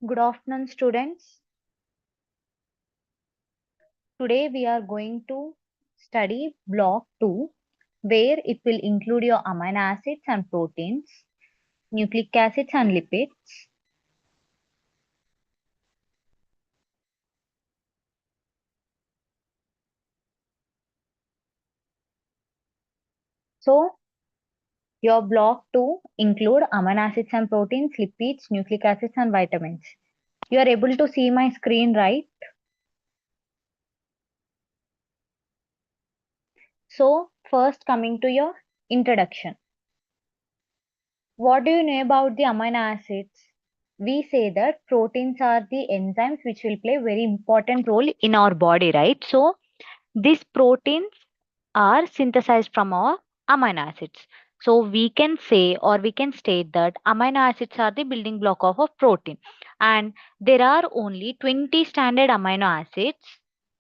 Good afternoon, students. Today we are going to study block 2, where it will include your amino acids and proteins, nucleic acids and lipids. So, your block 2 include amino acids and proteins, lipids, nucleic acids and vitamins. You are able to see my screen, right? So, first coming to your introduction. What do you know about the amino acids? We say that proteins are the enzymes which will play very important role in our body, right? So these proteins are synthesized from our amino acids. So we can say or we can state that amino acids are the building block of a protein, and there are only 20 standard amino acids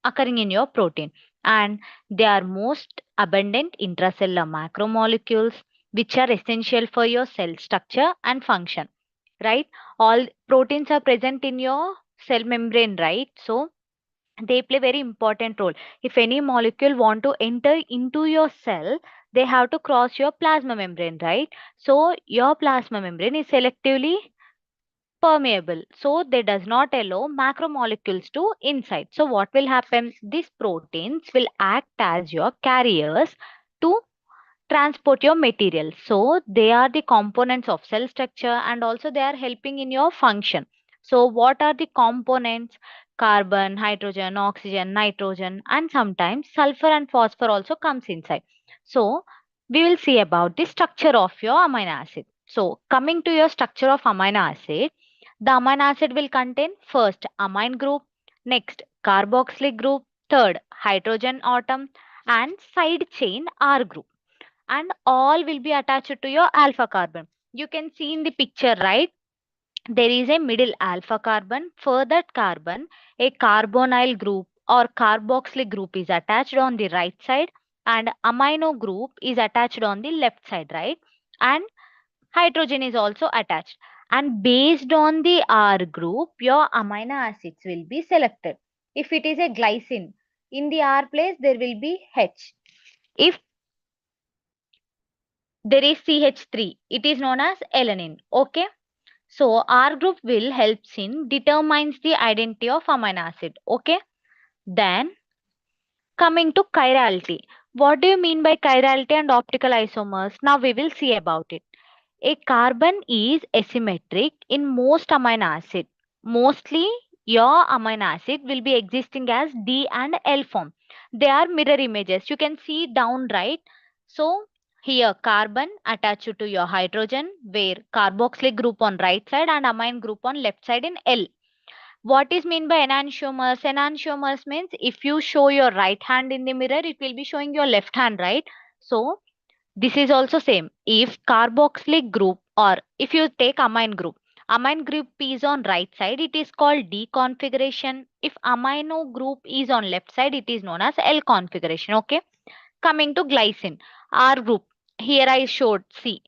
occurring in your protein, and they are most abundant intracellular macromolecules which are essential for your cell structure and function, right? All proteins are present in your cell membrane, right? So they play very important role. If any molecule want to enter into your cell, they have to cross your plasma membrane, right? So your plasma membrane is selectively permeable, so they does not allow macromolecules to inside. So what will happen, these proteins will act as your carriers to transport your material. So they are the components of cell structure, and also they are helping in your function. So what are the components? Carbon, hydrogen, oxygen, nitrogen, and sometimes sulfur and phosphor also comes inside. So we will see about the structure of your amino acid. So coming to your structure of amino acid, the amino acid will contain first amine group, next carboxylic group, third hydrogen atom, and side chain R group, and all will be attached to your alpha carbon. You can see in the picture, right? There is a middle alpha carbon. For that carbon, a carbonyl group or carboxylic group is attached on the right side, and amino group is attached on the left side, right? And hydrogen is also attached. And based on the R group, your amino acids will be selected. If it is a glycine, in the R place there will be H. If there is CH3, it is known as alanine. Okay. So R group will helps in determines the identity of amino acid. Okay. Then coming to chirality. What do you mean by chirality and optical isomers? Now we will see about it. A carbon is asymmetric in most amino acid. Mostly your amino acid will be existing as D and L form. They are mirror images. You can see down right. So here carbon attached to your hydrogen, where carboxylic group on right side and amine group on left side in L. What is mean by enantiomers? Enantiomers means if you show your right hand in the mirror, it will be showing your left hand, right? So this is also same. If carboxylic group or if you take amine group is on right side, it is called D configuration. If amino group is on left side, it is known as L configuration. Okay. Coming to glycine, R group. Here I showed, see,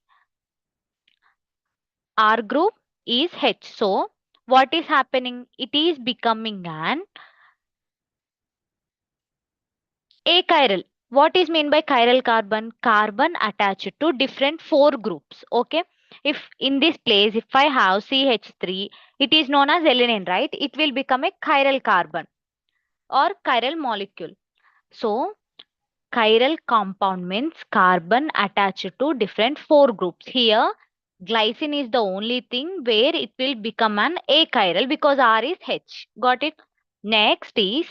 R group is H. So what is happening? It is becoming an achiral. What is mean by chiral carbon? Carbon attached to different four groups. Okay. If in this place, if I have CH3, it is known as alanine, right? It will become a chiral carbon or chiral molecule. So chiral compound means carbon attached to different four groups. Here, glycine is the only thing where it will become an achiral because R is H. Got it? Next is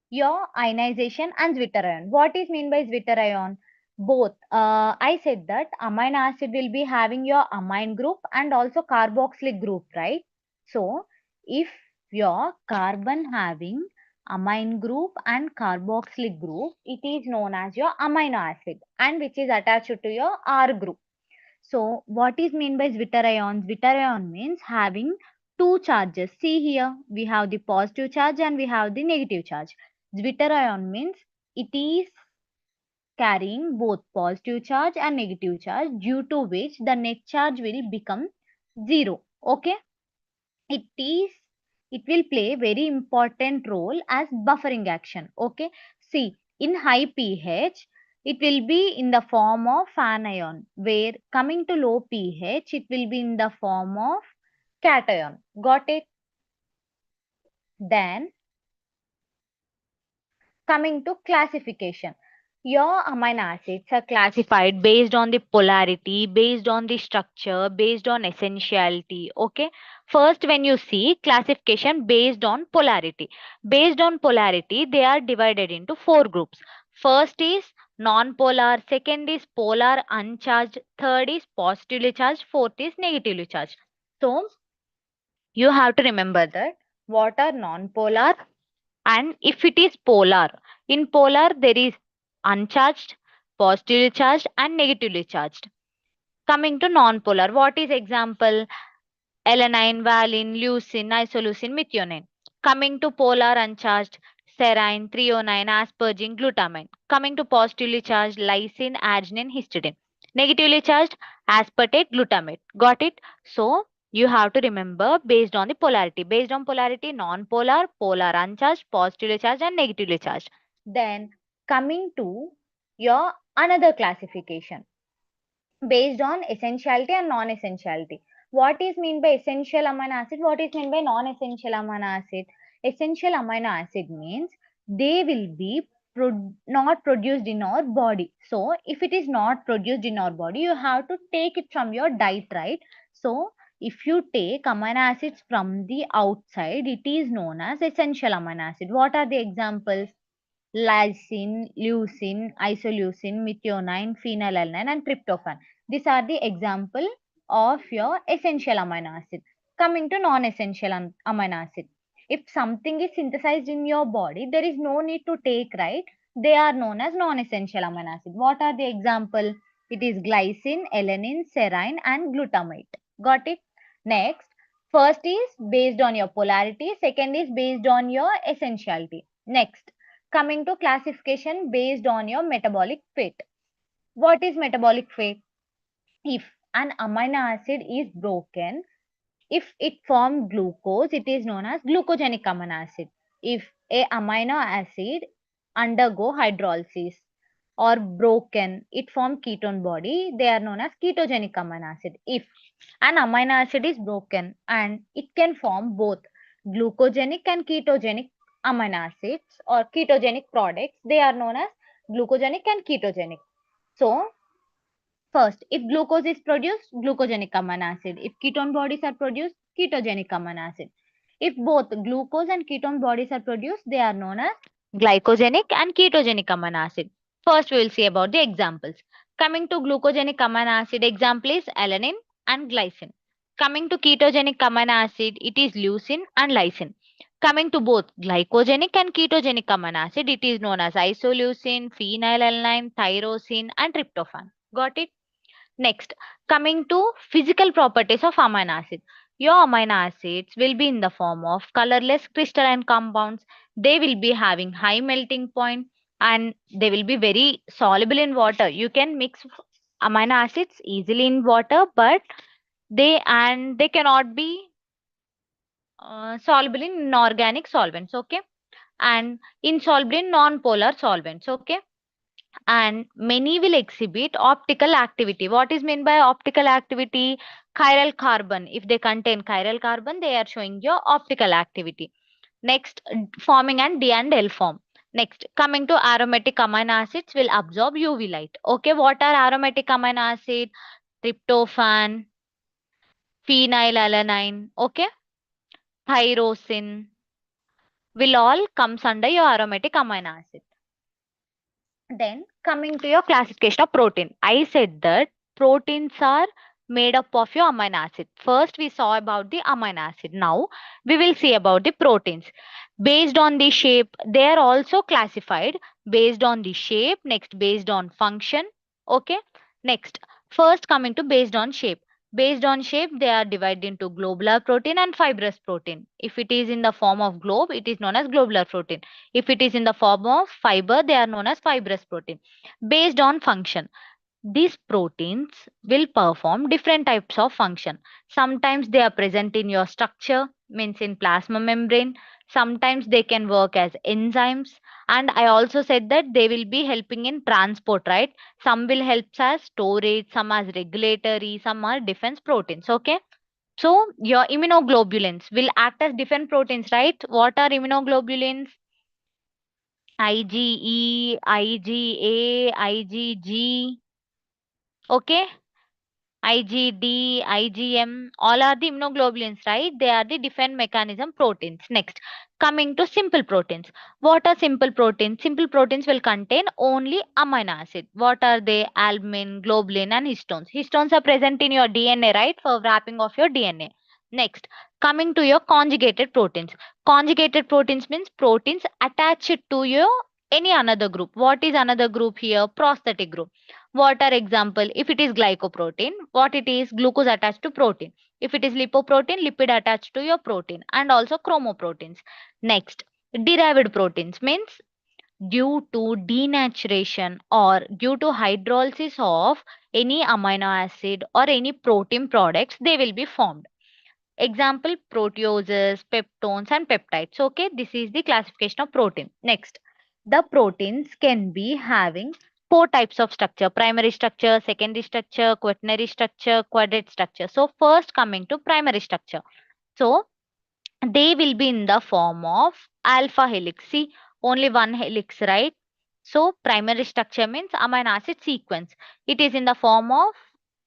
your ionization and zwitterion. What is mean by zwitterion? Both. I said that amino acid will be having your amine group and also carboxylic group, right? So, if your carbon having amine group and carboxylic group, it is known as your amino acid, and which is attached to your R group. So what is mean by zwitterion? Zwitterion means having two charges. See here, we have the positive charge and we have the negative charge. Zwitterion means it is carrying both positive charge and negative charge, due to which the net charge will become 0. Okay, it is it will play very important role as buffering action. Okay, see, in high pH it will be in the form of anion, where coming to low pH it will be in the form of cation. Got it? Then coming to classification, your amino acids are classified based on the polarity, based on the structure, based on essentiality. Okay. First, when you see classification based on polarity, they are divided into four groups. First is non-polar, second is polar uncharged, third is positively charged, fourth is negatively charged. So, you have to remember that what are non-polar, and if it is polar, in polar there is uncharged, positively charged and negatively charged. Coming to non-polar, what is example? Alanine, valine, leucine, isoleucine, methionine. Coming to polar uncharged, serine, threonine, aspargine, glutamine. Coming to positively charged, lysine, arginine, histidine. Negatively charged, aspartate, glutamate. Got it? So you have to remember based on the polarity. Based on polarity, non-polar, polar uncharged, positively charged, and negatively charged. Then coming to your another classification based on essentiality and non-essentiality. What is mean by essential amino acid? What is mean by non-essential amino acid? Essential amino acid means they will be not produced in our body. So if it is not produced in our body, you have to take it from your diet, right? So if you take amino acids from the outside, it is known as essential amino acid. What are the examples? Lysine, leucine, isoleucine, methionine, phenylalanine, and tryptophan. These are the example of your essential amino acid. Coming to non-essential amino acid. If something is synthesized in your body, there is no need to take, right? They are known as non-essential amino acid. What are the example? It is glycine, alanine, serine, and glutamate. Got it? Next, first is based on your polarity. Second is based on your essentiality. Next, coming to classification based on your metabolic fate. What is metabolic fate? If an amino acid is broken, if it forms glucose, it is known as glucogenic amino acid. If a amino acid undergo hydrolysis or broken, it form ketone body, they are known as ketogenic amino acid. If an amino acid is broken and it can form both glucogenic and ketogenic amino acids or ketogenic products, they are known as glucogenic and ketogenic. So first, if glucose is produced, glucogenic amino acid. If ketone bodies are produced, ketogenic amino acid. If both glucose and ketone bodies are produced, they are known as glycogenic and ketogenic amino acid. First, we will see about the examples. Coming to glucogenic amino acid, example is alanine and glycine. Coming to ketogenic amino acid, it is leucine and lysine. Coming to both glycogenic and ketogenic amino acid, it is known as isoleucine, phenylalanine, tyrosine, and tryptophan. Got it? Next, coming to physical properties of amino acid. Your amino acids will be in the form of colorless crystalline compounds. They will be having high melting point and they will be very soluble in water. You can mix amino acids easily in water, but they cannot be soluble in inorganic solvents. Okay, and insoluble in non-polar solvents. Okay, and many will exhibit optical activity. What is meant by optical activity? Chiral carbon. If they contain chiral carbon, they are showing your optical activity. Next, forming and D and L form. Next, coming to aromatic amino acids will absorb UV light. Okay, what are aromatic amino acid? Tryptophan, phenylalanine, okay, tyrosine will all comes under your aromatic amino acid. Then coming to your classification of protein, I said that proteins are made up of your amino acid. First, we saw about the amino acid. Now, we will see about the proteins. Based on the shape, they are also classified based on the shape. Next, based on function. Okay. Next, first coming to based on shape. Based on shape, they are divided into globular protein and fibrous protein. If it is in the form of globe, it is known as globular protein. If it is in the form of fiber, they are known as fibrous protein. Based on function, these proteins will perform different types of function. Sometimes they are present in your structure, means in plasma membrane. Sometimes they can work as enzymes. And I also said that they will be helping in transport, right? Some will help as storage, some as regulatory, some are defense proteins. Okay. So your immunoglobulins will act as different proteins, right? What are immunoglobulins? IgE, IgA, IgG. Okay. IgD, IgM, all are the immunoglobulins, right? They are the defense mechanism proteins. Next, coming to simple proteins. What are simple proteins? Simple proteins will contain only amino acid. What are they? Albumin, globulin, and histones. Histones are present in your DNA, right? For wrapping of your DNA. Next, coming to your conjugated proteins. Conjugated proteins means proteins attached to your any another group. What is another group here? Prosthetic group. What are example? If it is glycoprotein, what it is? Glucose attached to protein. If it is lipoprotein, lipid attached to your protein, and also chromoproteins. Next, derived proteins means due to denaturation or due to hydrolysis of any amino acid or any protein products, they will be formed. Example, proteoses, peptones, and peptides. Okay, this is the classification of protein. Next, the proteins can be having four types of structure: primary structure, secondary structure, quaternary structure, quadrate structure. So first coming to primary structure. So they will be in the form of alpha helix. See, only one helix, right? So primary structure means amino acid sequence. It is in the form of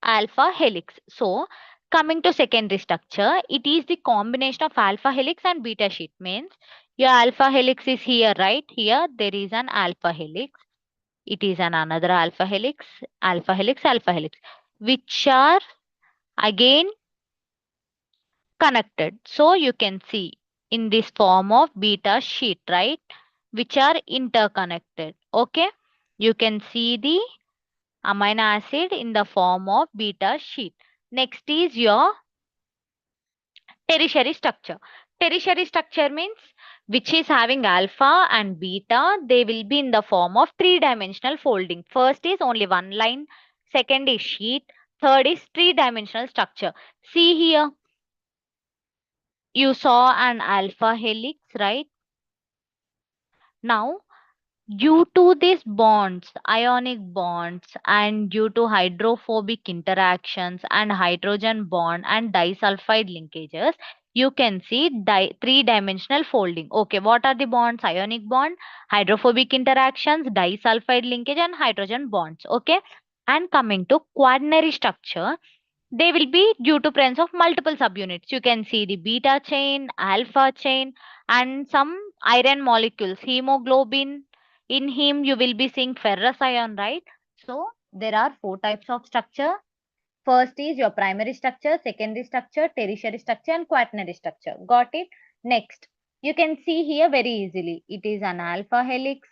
alpha helix. So coming to secondary structure, it is the combination of alpha helix and beta sheet. Means your alpha helix is here, right? Here there is an alpha helix. It is an another alpha helix, alpha helix, alpha helix, which are again connected. So you can see in this form of beta sheet, right? Which are interconnected. Okay. You can see the amino acid in the form of beta sheet. Next is your tertiary structure. Tertiary structure means which is having alpha and beta. They will be in the form of three-dimensional folding. First is only one line. Second is sheet. Third is three-dimensional structure. See here, you saw an alpha helix, right? Now, due to these bonds, ionic bonds, and due to hydrophobic interactions and hydrogen bond and disulfide linkages, you can see three-dimensional folding. Okay, what are the bonds? Ionic bond, hydrophobic interactions, disulfide linkage, and hydrogen bonds. Okay, and coming to quaternary structure, they will be due to presence of multiple subunits. You can see the beta chain, alpha chain, and some iron molecules. Hemoglobin, in heme you will be seeing ferrous ion, right? So there are four types of structure. First is your primary structure, secondary structure, tertiary structure, and quaternary structure. Got it? Next, you can see here very easily. It is an alpha helix.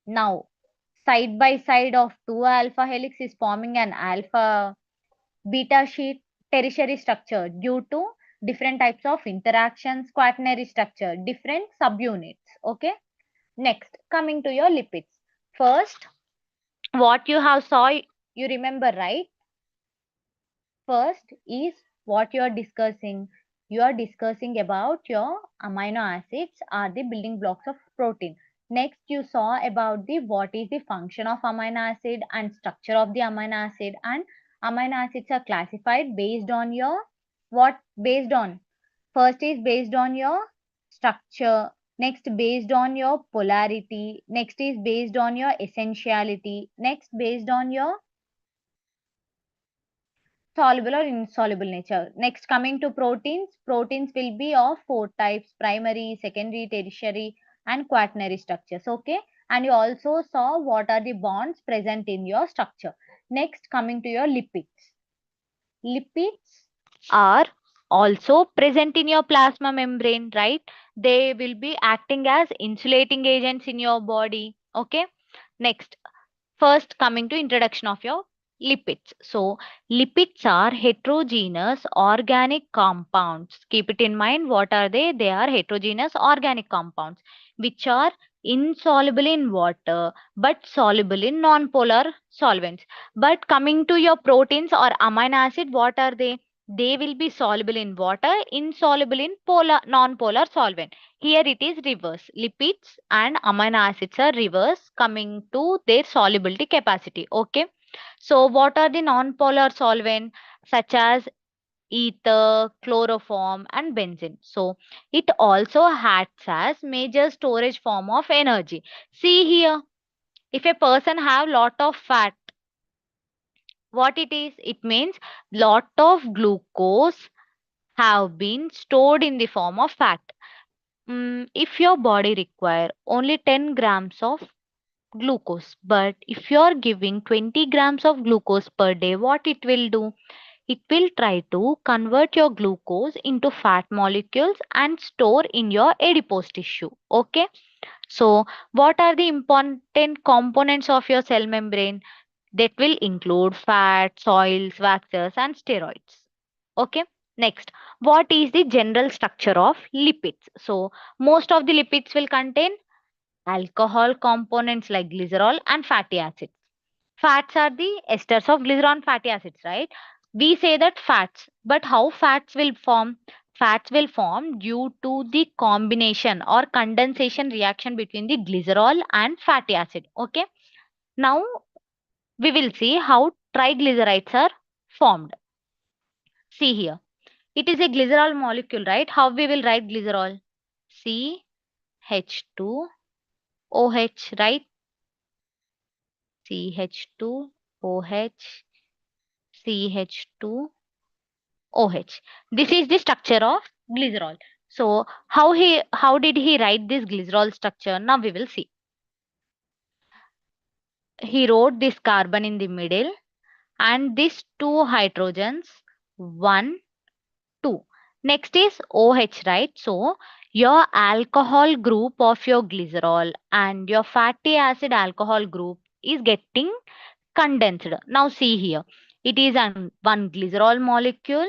Now, side by side of two alpha helix is forming an alpha beta sheet. Tertiary structure due to different types of interactions. Quaternary structure, different subunits. Okay. Next, coming to your lipids. First, what you have saw, you remember, right? First is what you are discussing. You are discussing about your amino acids are the building blocks of protein. Next, you saw about the what is the function of amino acid and structure of the amino acid, and amino acids are classified based on your what? Based on, first is based on your structure, next based on your polarity, next is based on your essentiality, next based on your soluble or insoluble nature. Next, coming to proteins, proteins will be of four types: primary, secondary, tertiary, and quaternary structures. Okay, and you also saw what are the bonds present in your structure. Next, coming to your lipids. Lipids are also present in your plasma membrane, right? They will be acting as insulating agents in your body. Okay, next, first coming to introduction of your lipids. So, lipids are heterogeneous organic compounds. Keep it in mind. What are they? They are heterogeneous organic compounds which are insoluble in water but soluble in non-polar solvents. But coming to your proteins or amino acid, what are they? They will be soluble in water, insoluble in polar non-polar solvent. Here it is reverse. Lipids and amino acids are reverse coming to their solubility capacity. Okay. So what are the non-polar solvent such as ether, chloroform and benzene? So it also acts as major storage form of energy. See here, if a person have lot of fat, what it is? It means lot of glucose have been stored in the form of fat. If your body require only 10 grams of glucose, but if you are giving 20 grams of glucose per day, what it will do? It will try to convert your glucose into fat molecules and store in your adipose tissue. Okay. So, what are the important components of your cell membrane? That will include fats, oils, waxes, and steroids. Okay. Next, what is the general structure of lipids? So, most of the lipids will contain alcohol components like glycerol and fatty acids. Fats are the esters of glycerol and fatty acids, right? We say that fats, but how fats will form? Fats will form due to the combination or condensation reaction between the glycerol and fatty acid. Okay. Now we will see how triglycerides are formed. See here. It is a glycerol molecule, right? How we will write glycerol? CH2OH, right? CH2OH, CH2OH. This is the structure of glycerol. So how did he write this glycerol structure? Now we will see. He wrote this carbon in the middle and these two hydrogens, 1, 2. Next is OH, right? So your alcohol group of your glycerol and your fatty acid alcohol group is getting condensed. Now see here. It is one glycerol molecule.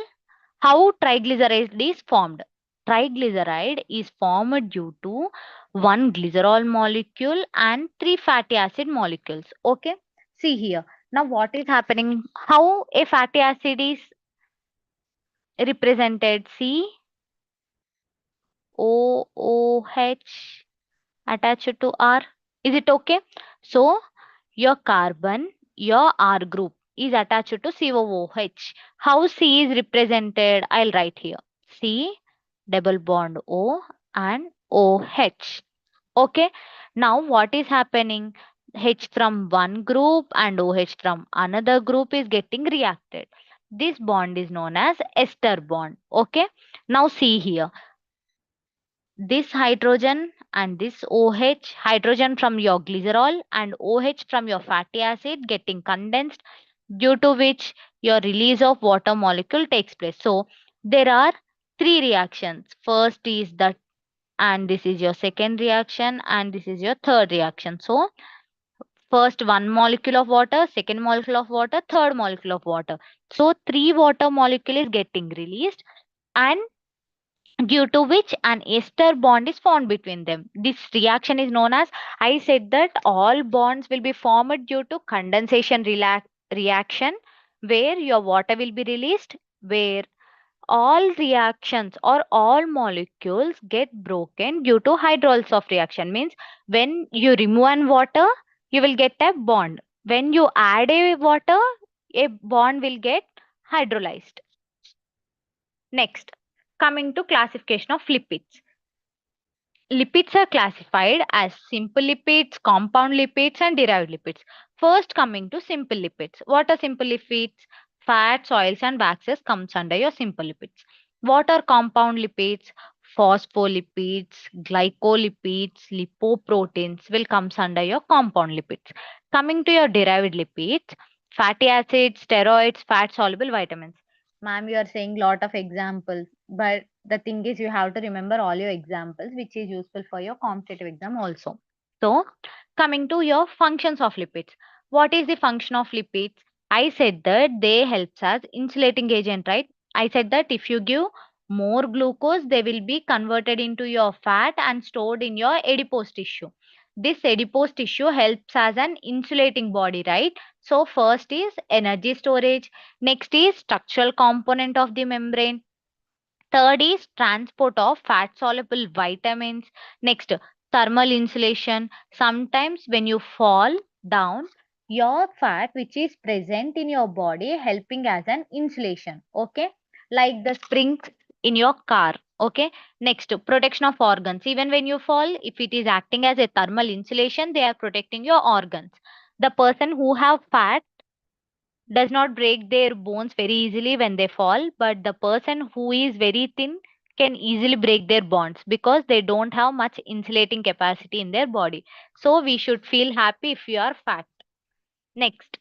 How triglyceride is formed? Triglyceride is formed due to one glycerol molecule and three fatty acid molecules. Okay. See here. Now what is happening? How a fatty acid is represented? See, OOH attached to R. Is it okay? So your carbon, your R group is attached to COOH. How C is represented? I'll write here. C double bond O and OH. Okay. Now what is happening? H from one group and OH from another group is getting reacted. This bond is known as ester bond. Okay. Now see here, this hydrogen and this OH, hydrogen from your glycerol and OH from your fatty acid getting condensed, due to which your release of water molecule takes place. So there are three reactions. First is that, and this is your second reaction, and this is your third reaction. So first one molecule of water, second molecule of water, third molecule of water. So three water molecule is getting released, and due to which an ester bond is formed between them. This reaction is known as, I said that all bonds will be formed due to condensation reaction, where your water will be released, where all reactions or all molecules get broken due to hydrolysis of reaction. Means when you remove one water, you will get a bond. When you add a water, a bond will get hydrolyzed. Next, coming to classification of lipids. Lipids are classified as simple lipids, compound lipids, and derived lipids. First, coming to simple lipids. What are simple lipids? Fats, oils, and waxes comes under your simple lipids. What are compound lipids? Phospholipids, glycolipids, lipoproteins will comes under your compound lipids. Coming to your derived lipids, fatty acids, steroids, fat soluble vitamins. Ma'am, you are saying lot of examples, but the thing is you have to remember all your examples, which is useful for your competitive exam also. So, coming to your functions of lipids. What is the function of lipids? I said that they helps as insulating agent, right? I said that if you give more glucose, they will be converted into your fat and stored in your adipose tissue. This adipose tissue helps as an insulating body, right? So first is energy storage, next is structural component of the membrane, third is transport of fat soluble vitamins. Next, thermal insulation. Sometimes when you fall down, your fat which is present in your body helping as an insulation. Okay. Like the springs in your car. Okay. Next, protection of organs. Even when you fall, if it is acting as a thermal insulation, they are protecting your organs. The person who have fat does not break their bones very easily when they fall, but the person who is very thin can easily break their bonds because they don't have much insulating capacity in their body. So we should feel happy if you are fat. Next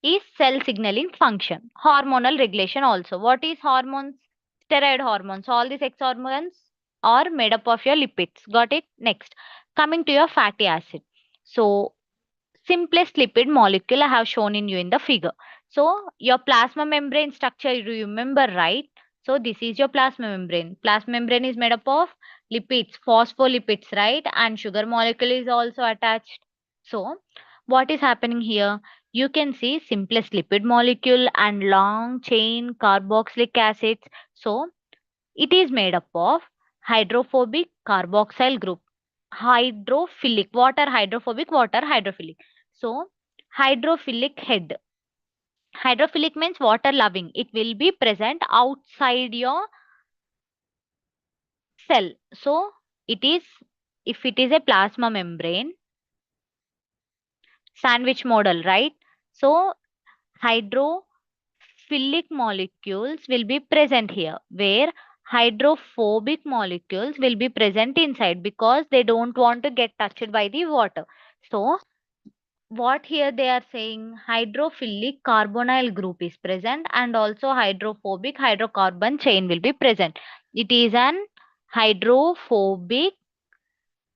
is cell signaling function, hormonal regulation also. What is hormones? Steroid hormones. All these sex hormones are made up of your lipids. Got it? Next, coming to your fatty acid. So simplest lipid molecule I have shown in you in the figure. So your plasma membrane structure, you remember, right? So this is your plasma membrane. Plasma membrane is made up of lipids, phospholipids, right? And sugar molecule is also attached. So what is happening here? You can see simplest lipid molecule and long chain carboxylic acids. So it is made up of hydrophobic carboxyl group, hydrophilic, water hydrophobic, water hydrophilic. So hydrophilic head. Hydrophilic means water loving. It will be present outside your cell. So it is, if it is a plasma membrane, sandwich model, right? So hydrophilic molecules will be present here, where hydrophobic molecules will be present inside because they don't want to get touched by the water. So what here they are saying, hydrophilic carbonyl group is present and also hydrophobic hydrocarbon chain will be present. It is an hydrophobic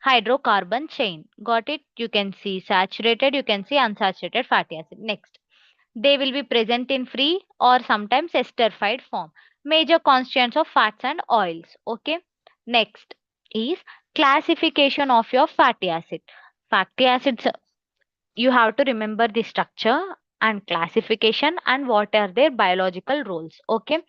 hydrocarbon chain. Got it? You can see saturated, you can see unsaturated fatty acid. Next, they will be present in free or sometimes esterified form. Major constituents of fats and oils. Okay. Next is classification of your fatty acid. Fatty acids, you have to remember the structure and classification and what are their biological roles. Okay.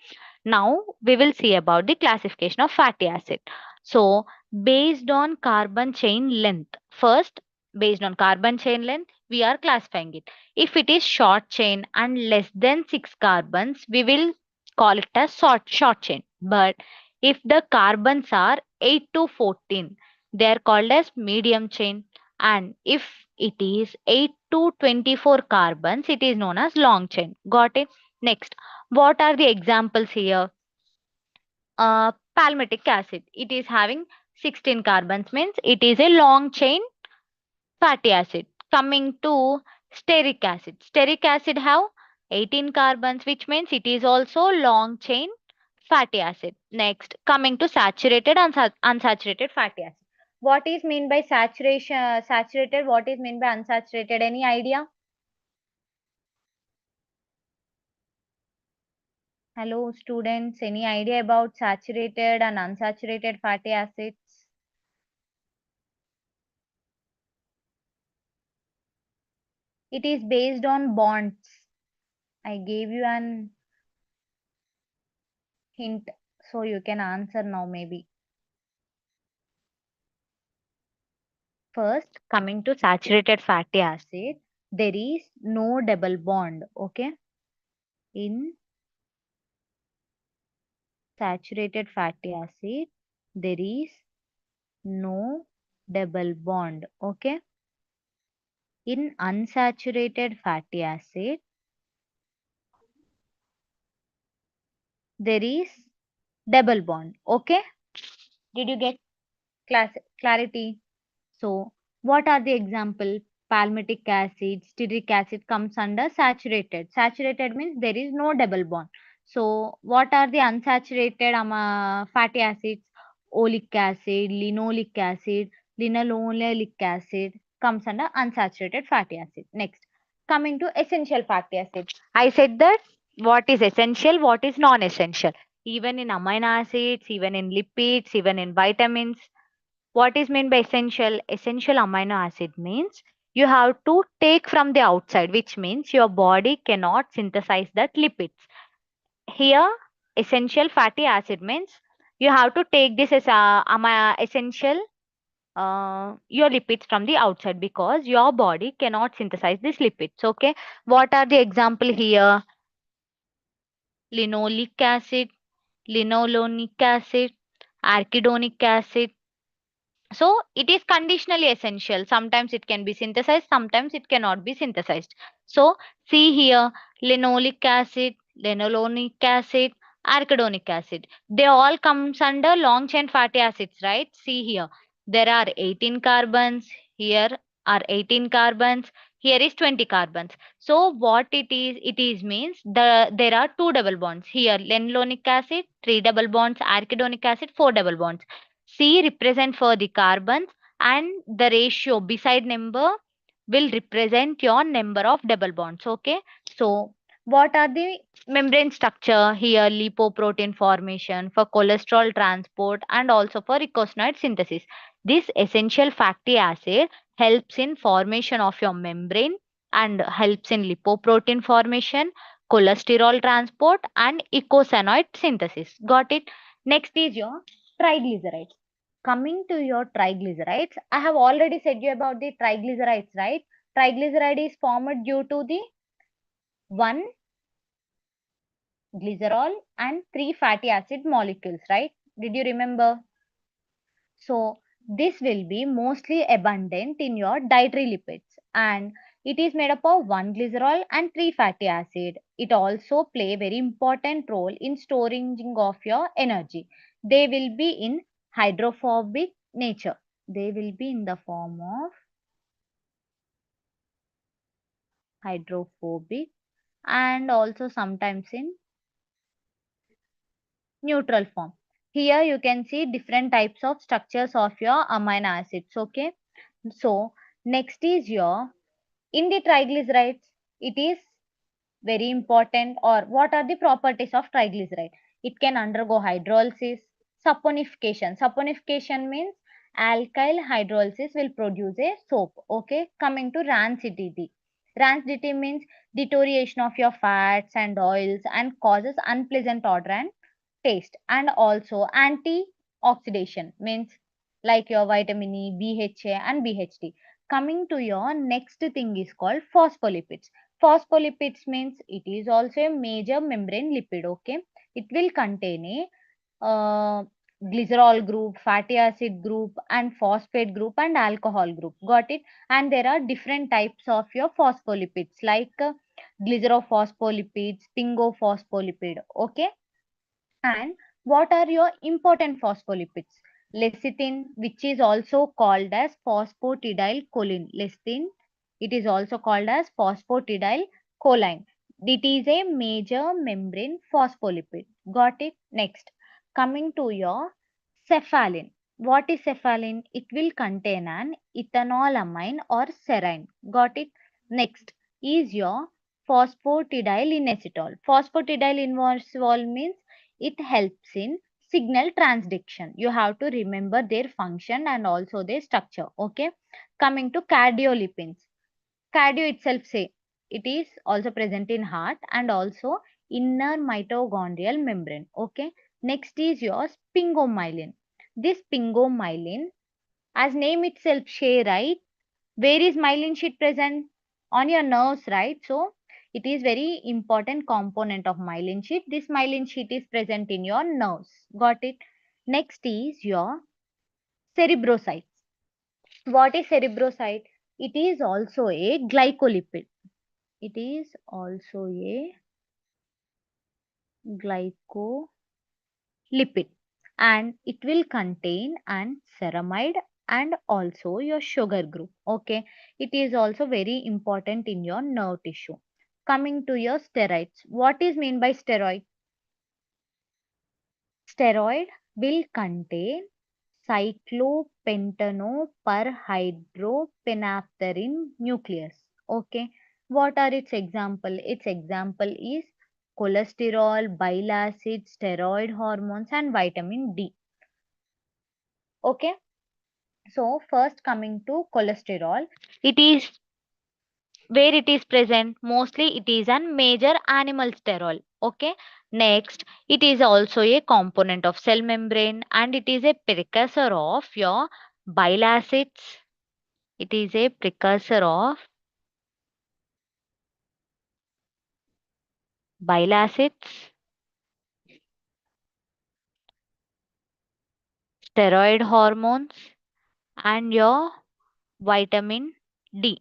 Now we will see about the classification of fatty acid. So based on carbon chain length, first, based on carbon chain length, we are classifying it. If it is short chain and less than 6 carbons, we will call it as short chain. But if the carbons are 8 to 14, they are called as medium chain. And if it is 8 to 24 carbons, it is known as long chain. Got it? Next, what are the examples here? Palmitic acid. It is having 16 carbons, means it is a long chain fatty acid. Coming to steric acid. Steric acid have 18 carbons, which means it is also long chain fatty acid. Next, coming to saturated and unsaturated fatty acid. What is mean by saturation? Saturated. What is mean by unsaturated? Any idea? Hello, students. Any idea about saturated and unsaturated fatty acids? It is based on bonds. I gave you an hint, so you can answer now maybe. First, coming to saturated fatty acid, there is no double bond. Okay. In saturated fatty acid, there is no double bond. Okay. In unsaturated fatty acid, there is double bond. Okay. Did you get clarity? So, what are the example? Palmitic acid, stearic acid comes under saturated. Saturated means there is no double bond. So, what are the unsaturated fatty acids? Oleic acid, linoleic acid, linolenic acid comes under unsaturated fatty acid. Next, Coming to essential fatty acids. I said that what is essential, what is non-essential. Even in amino acids, even in lipids, even in vitamins. What is meant by essential? Essential amino acid means you have to take from the outside, which means your body cannot synthesize that lipids. Here, essential fatty acid means you have to take this as essential your lipids from the outside because your body cannot synthesize these lipids. Okay, what are the example here? Linoleic acid, linolenic acid, arachidonic acid. So it is conditionally essential. Sometimes it can be synthesized, sometimes it cannot be synthesized. So see here, linoleic acid, linolenic acid, arachidonic acid. They all comes under long chain fatty acids, right? See here, there are 18 carbons. Here are 18 carbons. Here is 20 carbons. So what it is means there are two double bonds. Here linolenic acid, three double bonds, arachidonic acid, four double bonds. C represent for the carbons and the ratio beside number will represent your number of double bonds. Okay. So what are the membrane structure here? Lipoprotein formation for cholesterol transport and also for eicosanoid synthesis. This essential fatty acid helps in formation of your membrane and helps in lipoprotein formation, cholesterol transport and eicosanoid synthesis. Got it? Next is your triglycerides. Coming to your triglycerides, I have already said you about the triglycerides, right? Triglyceride is formed due to the one glycerol and three fatty acid molecules, right? Did you remember? So this will be mostly abundant in your dietary lipids and it is made up of one glycerol and three fatty acid. It also play very important role in storing of your energy. They will be in hydrophobic nature. They will be in the form of hydrophobic and also sometimes in neutral form. Here you can see different types of structures of your amino acids. Okay. So next is your in the triglycerides. It is very important or what are the properties of triglyceride? It can undergo hydrolysis, saponification. Saponification means alkyl hydrolysis will produce a soap. Okay. Coming to rancidity. Rancidity means deterioration of your fats and oils and causes unpleasant odor and taste. And also antioxidation means like your vitamin E, BHA and BHT. Coming to your next thing is called phospholipids. Phospholipids means it is also a major membrane lipid. Okay, it will contain a glycerol group, fatty acid group, and phosphate group and alcohol group. Got it? And there are different types of your phospholipids like glycerophospholipids, sphingophospholipid. Okay, and what are your important phospholipids? Lecithin, which is also called as phosphatidylcholine. Lecithin, it is also called as phosphatidylcholine. It is a major membrane phospholipid. Got it? Next, coming to your cephalin. What is cephalin? It will contain an ethanolamine or serine. Got it? Next is your phosphatidylinositol. Phosphatidylinositol means it helps in signal transduction. You have to remember their function and also their structure. Okay. Coming to cardiolipins. Cardio itself say it is also present in heart and also inner mitochondrial membrane. Okay. Next is your sphingomyelin. This sphingomyelin, as name itself say, right? Where is myelin sheet present? On your nerves, right? So it is very important component of myelin sheet. This myelin sheet is present in your nerves. Got it? Next is your cerebrocytes. What is cerebrocyte? It is also a glycolipid. It is also a glycolipid and it will contain an ceramide and also your sugar group. Okay, it is also very important in your nerve tissue. Coming to your steroids, what is mean by steroid? Steroid will contain cyclopentanoperhydropenaphthalene nucleus. Okay, What are its example? Its example is cholesterol, bile acids, steroid hormones, and vitamin D. Okay. So first coming to cholesterol, it is where it is present. Mostly it is a major animal sterol. Okay. Next, it is also a component of cell membrane and it is a precursor of your bile acids. It is a precursor of bile acids, steroid hormones, and your vitamin D.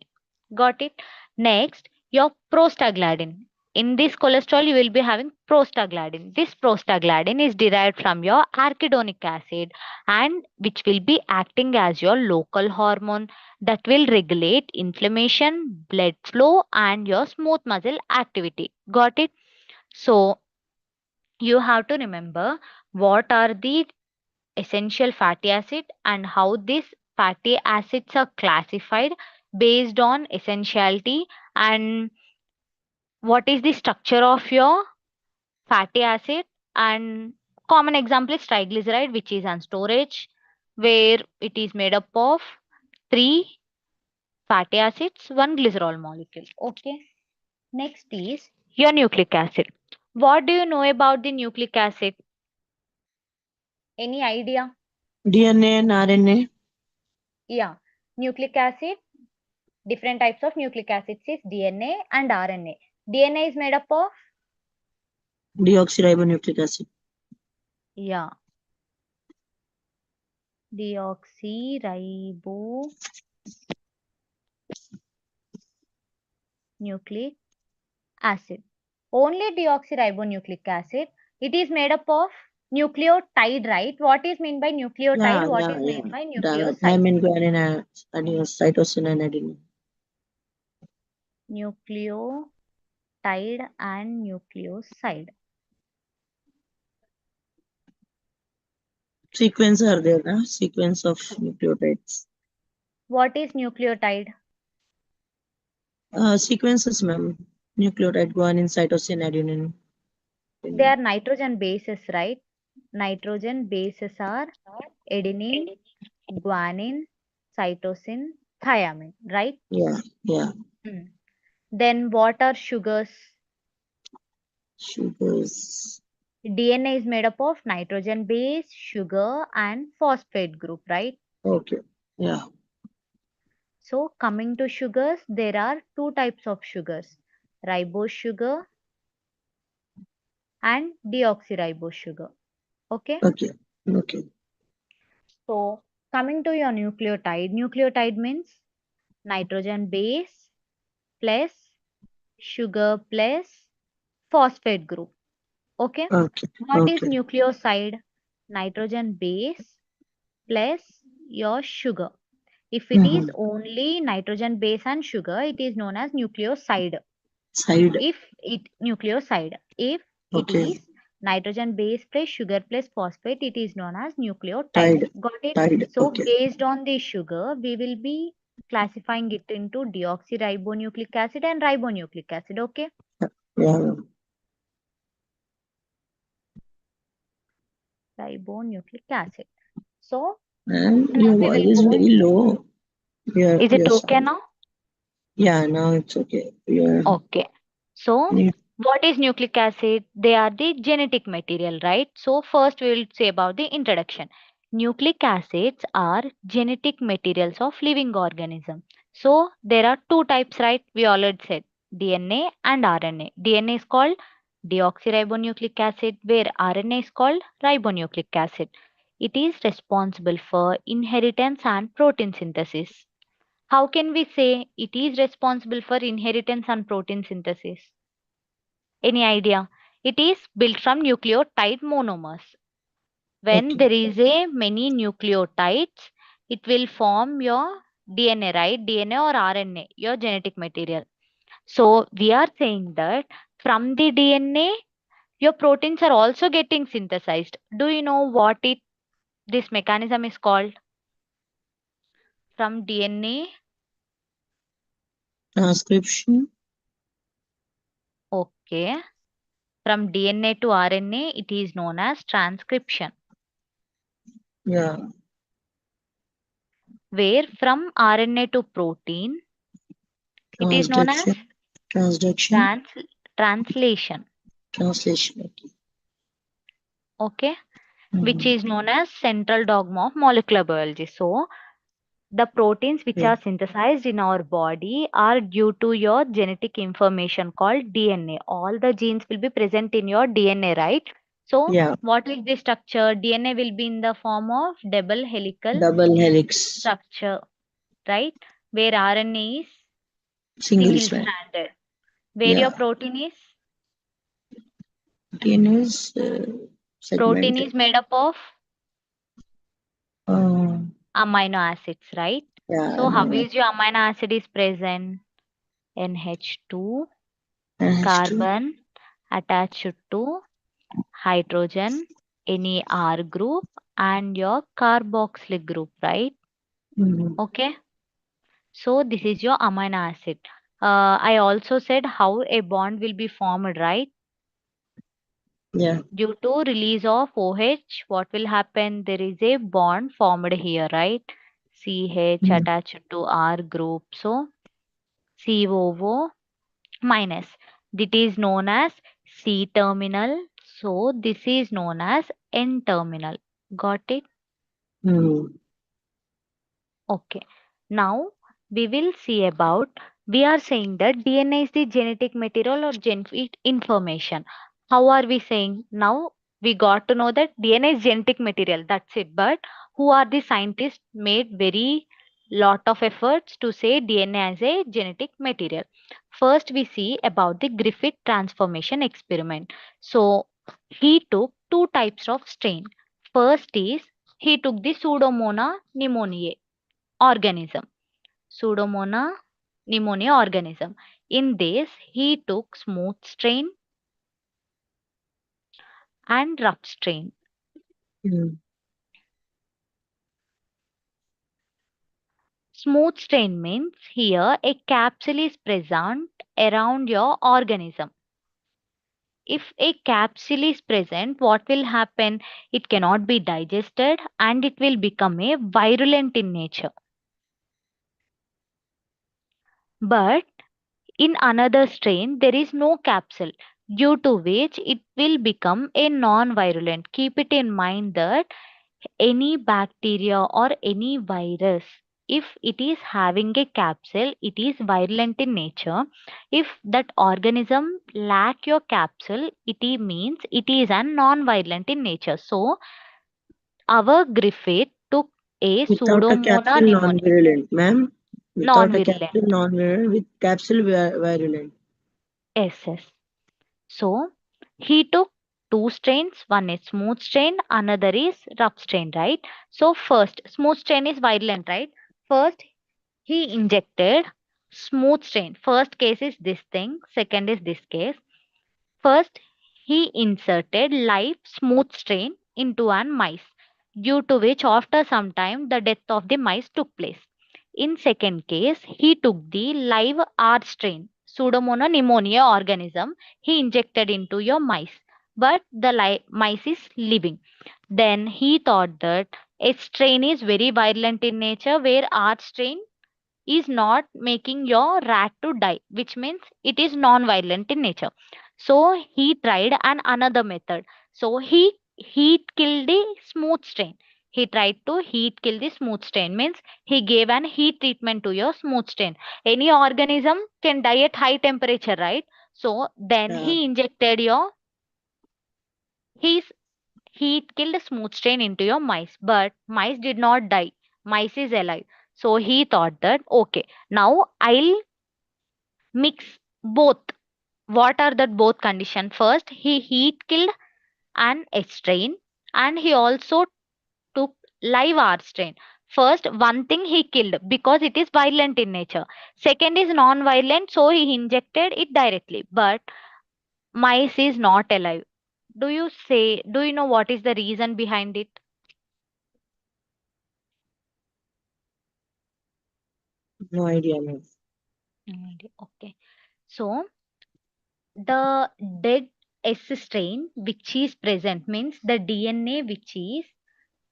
Got it? Next, your prostaglandin. In this cholesterol, you will be having prostaglandin. This prostaglandin is derived from your arachidonic acid and which will be acting as your local hormone that will regulate inflammation, blood flow, and your smooth muscle activity. Got it? So, you have to remember what are the essential fatty acid and how these fatty acids are classified based on essentiality and what is the structure of your fatty acid. And common example is triglyceride, which is on storage, where it is made up of three fatty acids, one glycerol molecule. Okay. Next is your nucleic acid. What do you know about the nucleic acid? Any idea? DNA and RNA. Yeah. Nucleic acid, different types of nucleic acids is DNA and RNA. DNA is made up of, Deoxyribonucleic acid. yeah, deoxyribonucleic acid. Only deoxyribonucleic acid. It is made up of nucleotide, right? What is meant by nucleotide? Yeah, What yeah, is yeah. meant by The nucleoside? thymine, guanine, cytosine, and adenine. Nucleotide and nucleoside. Sequence are there, na? Sequence of nucleotides. What is nucleotide? Sequences, ma'am. Nucleotide, guanine, cytosine, adenine. They are nitrogen bases, right? Nitrogen bases are adenine, guanine, cytosine, thiamine, right? Yeah, yeah. Mm. Then what are sugars? Sugars. DNA is made up of nitrogen base, sugar, and phosphate group, right? Okay. Yeah. So coming to sugars, there are two types of sugars, ribose sugar and deoxyribose sugar. Okay. Okay. Okay. So coming to your nucleotide, nucleotide means nitrogen base plus sugar plus phosphate group. Okay. Okay. What is Okay. nucleoside? Nitrogen base plus your sugar. If it is Mm-hmm. only nitrogen base and sugar, it is known as nucleoside. Side. If it Okay. is nitrogen base plus sugar plus phosphate, it is known as nucleotide. Tide. Got it? Tide. So Okay. based on the sugar, we will be classifying it into deoxyribonucleic acid and ribonucleic acid. Okay. Yeah. Ribonucleic acid. So And now your we voice will is go. very low. Is it Your okay sound. now? Yeah, now it's okay. Your Okay. So, need. what is nucleic acid? They are the genetic material, right? So, first we will say about the introduction. Nucleic acids are genetic materials of living organism. So, there are two types, right? We already said DNA and RNA. DNA is called deoxyribonucleic acid, where RNA is called ribonucleic acid. It is responsible for inheritance and protein synthesis. How can we say it is responsible for inheritance and protein synthesis? Any idea? It is built from nucleotide monomers. When Okay. there is a many nucleotides, it will form your DNA, right? DNA or RNA, your genetic material. So we are saying that from the DNA, your proteins are also getting synthesized. Do you know what it this mechanism is called? From DNA, Transcription. Okay. From DNA to RNA, it is known as transcription. Yeah. Where from RNA to protein, it is known as Transduction. Transduction. trans translation. Translation. Okay. Okay. Which Mhm. is known as central dogma of molecular biology. So, the proteins which Yeah. are synthesized in our body are due to your genetic information called DNA. All the genes will be present in your DNA, right? So, Yeah. what is the structure? DNA will be in the form of double helical Double helix. structure, right? Where RNA is Single single strand. stranded. Where your Yeah. protein is? DNA is Protein segmented. is made up of Uh, amino acids, right? yeah. So, how is your amino acid is present? NH2 NH2. carbon attached to hydrogen, any R group, and your carboxylic group, right? Mhm. Okay, so this is your amino acid. I also said how a bond will be formed, right? Yeah. Due to release of OH, what will happen? There is a bond formed here, right? CH Mhm. attached to R group, so COO minus. That is known as C terminal. So this is known as N terminal. Got it? Mhm. Okay. Now we will see about, we are saying that DNA is the genetic material or genetic information. How are we saying? Now we got to know that DNA is genetic material. That's it. But who are the scientists made very lot of efforts to say DNA as a genetic material? First we see about the Griffith transformation experiment. So he took two types of strain. First is he took the Pseudomonas pneumoniae organism, Pseudomonas pneumonia organism. In this, he took smooth strain and rough strain. Mhm. Smooth strain means here a capsule is present around your organism. If a capsule is present, what will happen? It cannot be digested and it will become a virulent in nature. But in another strain, there is no capsule, due to which it will become a non-virulent. Keep it in mind that any bacteria or any virus, if it is having a capsule, it is virulent in nature. If that organism lack your capsule, means it is a non-virulent in nature. So our Griffith took a Without a Pseudomonas capsule, pneumoniae, non-virulent, ma'am. Without a capsule, non-virulent. non-virulent. With capsule, virulent. Yes, yes. So he took two strains, one is smooth strain, another is rough strain, right? So first, smooth strain is virulent, right? First, he injected smooth strain. First case is this thing, second is this case. First, he inserted live smooth strain into an mice, due to which after some time the death of the mice took place. In second case, he took the live R strain, Pseudomonas pneumonia organism, he injected into your mice, but the mice is living. Then he thought that a strain is very virulent in nature, where R strain is not making your rat to die, which means it is non-violent in nature. So he tried an another method. So he heat killed the smooth strain. He tried to heat kill the smooth strain, means he gave an heat treatment to your smooth strain. Any organism can die at high temperature, right? So then Yeah. he injected your his heat killed smooth strain into your mice, but mice did not die. Mice is alive. So he thought that okay, now I'll mix both. What are that both condition? First, he heat killed an H strain and he also took live R strain. First, one thing he killed because it is violent in nature. Second is non-violent, so he injected it directly. But mice is not alive. Do you know what is the reason behind it? No idea, ma'am. No idea. Okay. So The dead S strain which is present means the DNA which is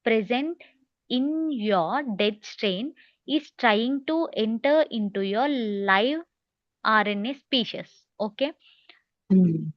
present in your dead strain is trying to enter into your live RNA species. Okay. Mm.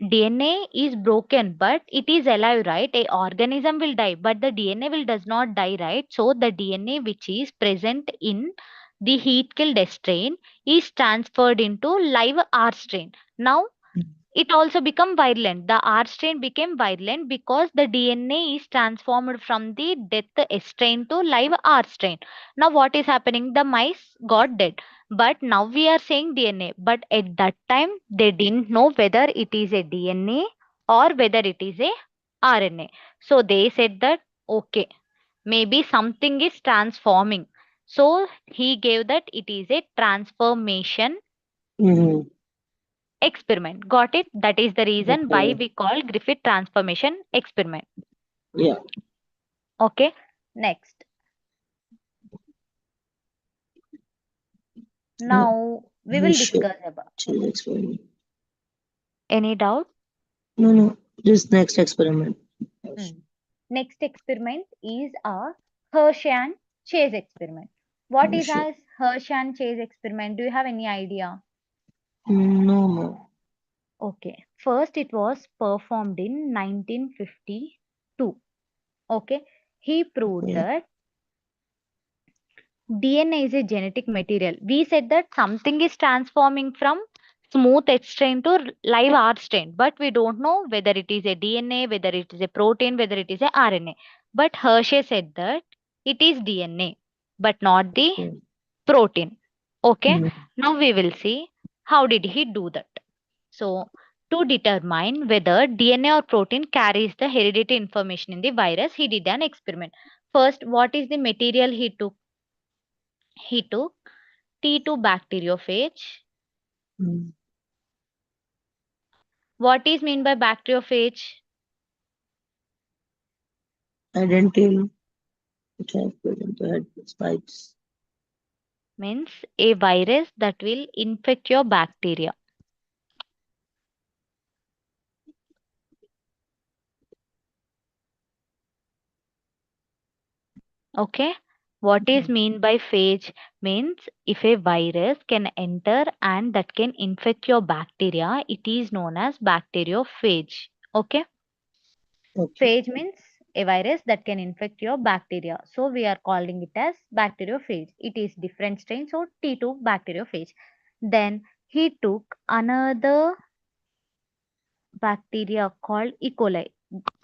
DNA is broken, but it is alive, right? A organism will die, but the DNA will does not die, right? So the DNA which is present in the heat killed strain is transferred into live R strain. Now Mm. it also become virulent. The R strain became virulent because the DNA is transformed from the death S strain to live R strain. Now what is happening? The mice got dead. But now we are saying DNA. But at that time they didn't know whether it is a DNA or whether it is a RNA. So they said that okay, maybe something is transforming. So he gave that it is a transformation Mm. experiment. Got it? That is the reason why Okay. we call Griffith transformation experiment. Yeah. Okay. Next. Uh, Now we will Sure. discuss about Chill experiment. any doubt. No, no. This next experiment. Yes. Hmm. Next experiment is a Hershey and Chase experiment. What is Sure. a Hershey and Chase experiment? Do you have any idea? No, no. Okay. First, it was performed in 1952. Okay. He proved Yeah. that DNA is a genetic material. We said that something is transforming from smooth H strain to live R strain, but we don't know whether it is a DNA, whether it is a protein, whether it is a RNA. But Hershey said that it is DNA, but not the Okay. protein. Okay, Mm. now we will see how did he do that. So, to determine whether DNA or protein carries the hereditary information in the virus, he did an experiment. First, what is the material he took? He took T2 bacteriophage. Mm. What is mean by bacteriophage? Identical. It has present head spikes. Means a virus that will infect your bacteria. Okay. What is Mm. mean by phage? Means if a virus can enter and that can infect your bacteria, it is known as bacteriophage. Okay. Okay. Phage means a virus that can infect your bacteria. So we are calling it as bacteriophage. It is different strain. So T2 bacteriophage. Then he took another bacteria called E. coli.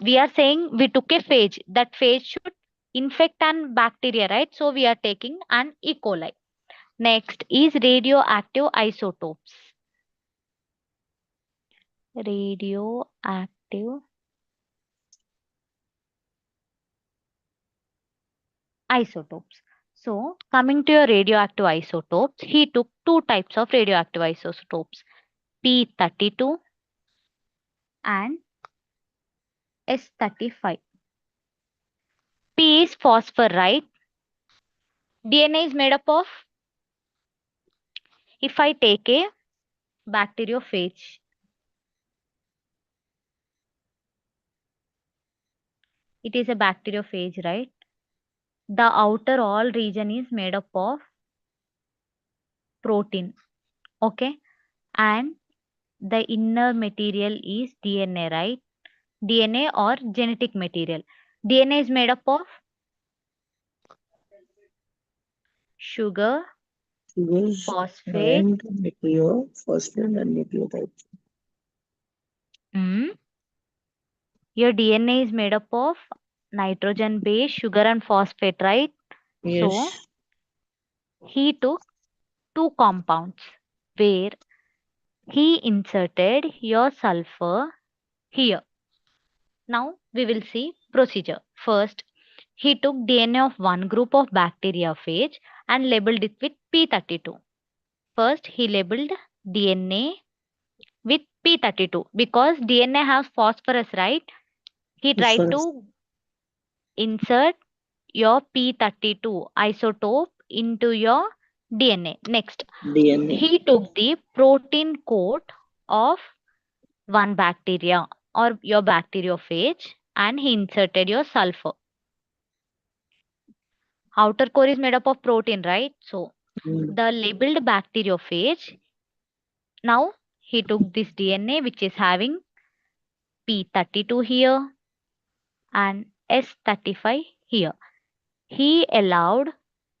We are saying we took a phage. That phage should infect an bacteria, right? So we are taking an E. coli. Next is radioactive isotopes. Radioactive isotopes. So coming to your radioactive isotopes, he took two types of radioactive isotopes, P32 and S35. P is phosphor, right? DNA is made up of, if I take a bacteriophage, it is a bacteriophage, right? The outer all region is made up of protein, okay? And the inner material is DNA, right? DNA or genetic material. DNA is made up of sugar, Sugars phosphate. and nucleo, phosphate and nucleotides. Mm. Your DNA is made up of nitrogen base, sugar, and phosphate, right? So Yes. he took two compounds where he inserted your sulfur here. Now we will see procedure. First, he took DNA of one group of bacteriophage and labeled it with P32. First, he labeled DNA with P32 because DNA has phosphorus, right? He tried Phosphorus. to insert your P32 isotope into your DNA. Next, DNA. he took the protein coat of one bacteria or your bacteriophage, and he inserted your sulfur. Outer core is made up of protein, right? So Mm. the labeled bacteriophage, now he took this DNA which is having P32 here and S35 here. He allowed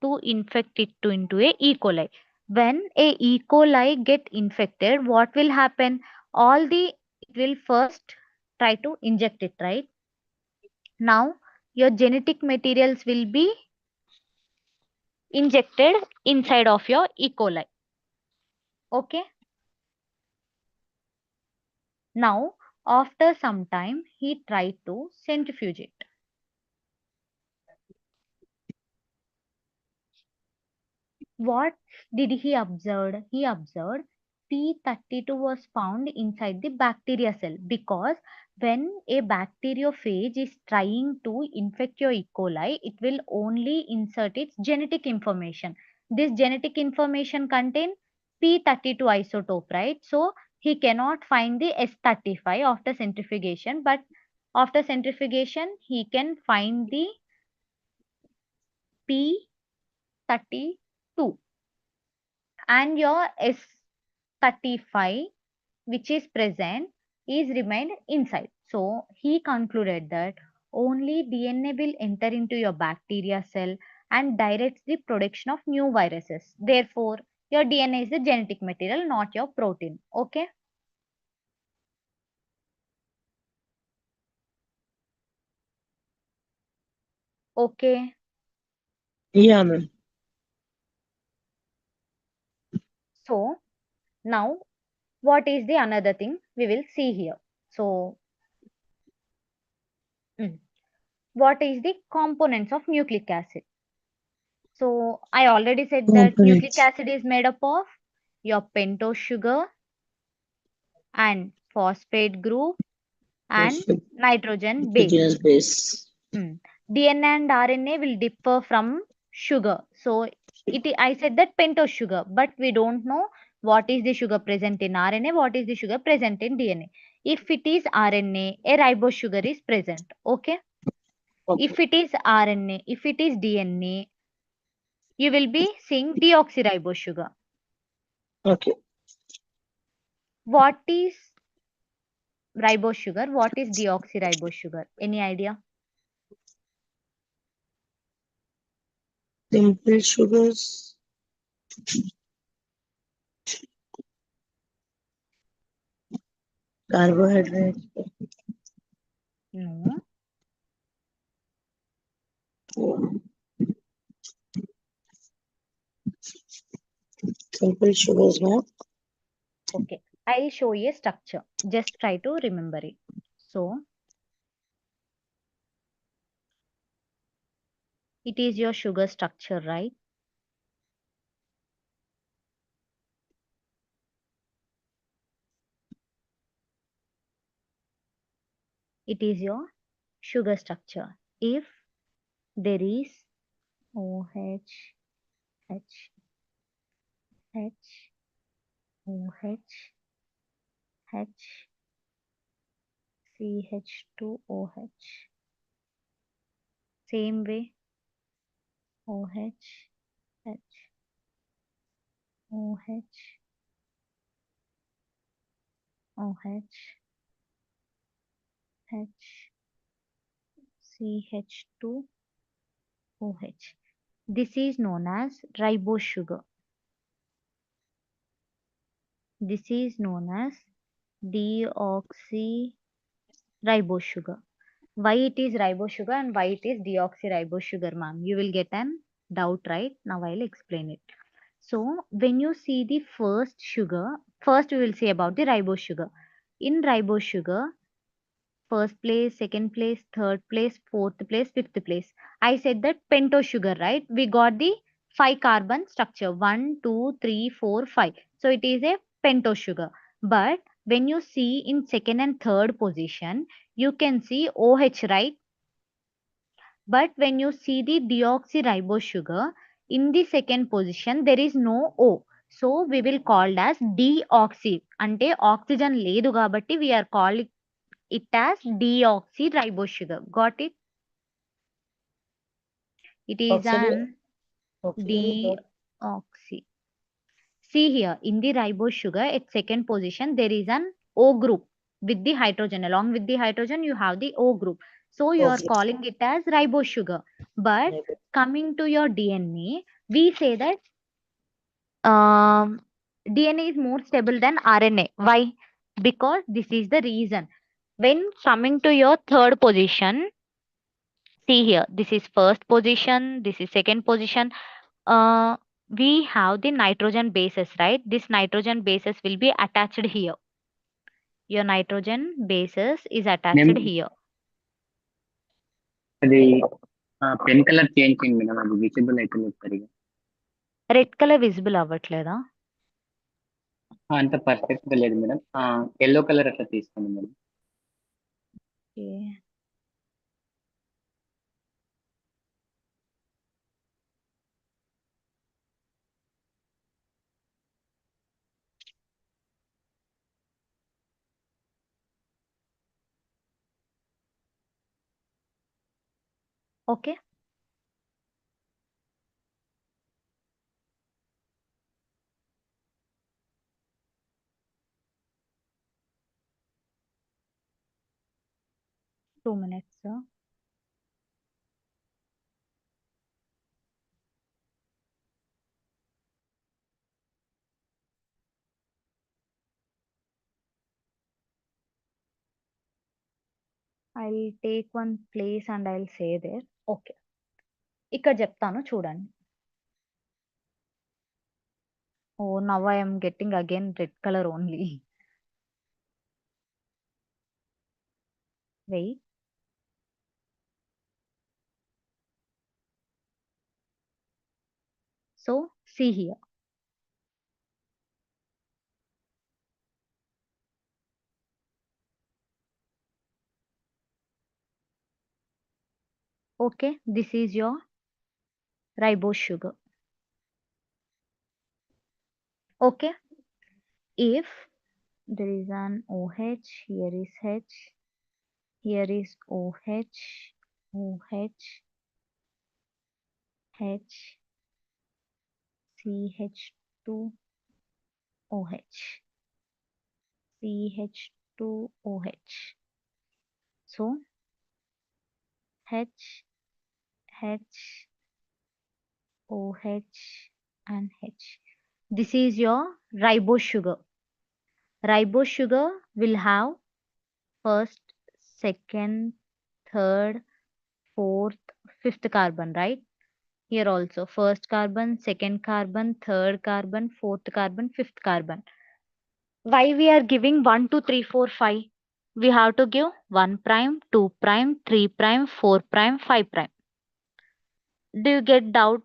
to infect it to into a E. coli. When a E. coli get infected, what will happen? It will first try to inject it, right? Now your genetic materials will be injected inside of your E. coli. Okay. Now after some time, he tried to centrifuge it. What did he observe? He observed P32 was found inside the bacteria cell because when a bacteriophage is trying to infect your E. coli, it will only insert its genetic information. This genetic information contain P32 isotope, right? So he cannot find the S35 after centrifugation, but after centrifugation, he can find the P32 and your S35 which is present is remained inside. So he concluded that only DNA will enter into your bacteria cell and directs the production of new viruses. Therefore, your DNA is the genetic material, not your protein. Okay. Okay. Yeah, ma'am. So now what is the another thing we will see here? So mm, what is the components of nucleic acid? So I already said that nucleic Components. acid is made up of your pentose sugar and phosphate group and Phosphate. nitrogen base. Indigenous base. Mm. DNA and RNA will differ from sugar. So I said that pentose sugar, but we don't know what is the sugar present in RNA, what is the sugar present in DNA. If it is RNA, a ribose sugar is present. Okay. Okay. If it is RNA, if it is DNA, you will be seeing deoxyribose sugar. Okay. What is ribose sugar? What is deoxyribose sugar? Any idea? Simple sugars. Carbohydrates. No. Simple sugars, ma'am. Okay. I'll show you a structure. Just try to remember it. So, it is your sugar structure, right? It is your sugar structure. If there is OH, H, H, OH, H, CH2OH. Same way, OH, H, OH, OH, H, CH2OH. This is known as ribose sugar. This is known as deoxyribose sugar. Why it is ribose sugar and why it is deoxyribose sugar, ma'am? You will get an doubt, right? Now I'll explain it. So when you see the first sugar, first we will say about the ribose sugar. In ribose sugar, first place, second place, third place, fourth place, fifth place. I said that pentose sugar, right? We got the 5 carbon structure 1, 2, 3, 4, 5. So it is a pentose sugar. But when you see in second and third position, you can see OH, right? But when you see the deoxyribose sugar, in the second position, there is no O. So we will called as deoxy. అంటే oxygen లేదు కాబట్టి we are calling it as deoxyribose sugar. Got it? It is Oxygen, an oxygen is not. deoxy. See here, in the ribose sugar, at second position, there is an O group with the hydrogen. Along with the hydrogen, you have the O group. So you are Okay. calling it as ribose sugar. But Okay. coming to your DNA, we say that DNA is more stable than RNA. Why? Because this is the reason. When coming to your third position, see here, this is first position, this is second position. We have the nitrogen bases, right? This nitrogen bases will be attached here. Your nitrogen bases is attached Name here. అది pen colour change చేయండి madam, అది visible అవుతుంది సరిగా. Red colour visible అవ్వట్లేదా? అంత perfect గా లేదు madam. Yellow colour అట్లా తీసుకోండి madam. Okay. Okay. Two minutes, sir. I'll take one place and I'll say there. Okay. ఇక్కడ చెప్తాను చూడండి. Oh, now I am getting again red color only. Wait. So see here. Okay, this is your ribose sugar. Okay, if there is an OH, here is H, here is OH, OH, H, CH2, OH, CH2, OH. So H, H, OH, and H. This is your ribose sugar. Ribose sugar will have first, second, third, fourth, fifth carbon, right? Here also first carbon, second carbon, third carbon, fourth carbon, fifth carbon. Why we are giving 1, 2, 3, 4, 5? We have to give 1 prime, 2 prime, 3 prime, 4 prime, 5 prime. Do you get doubt?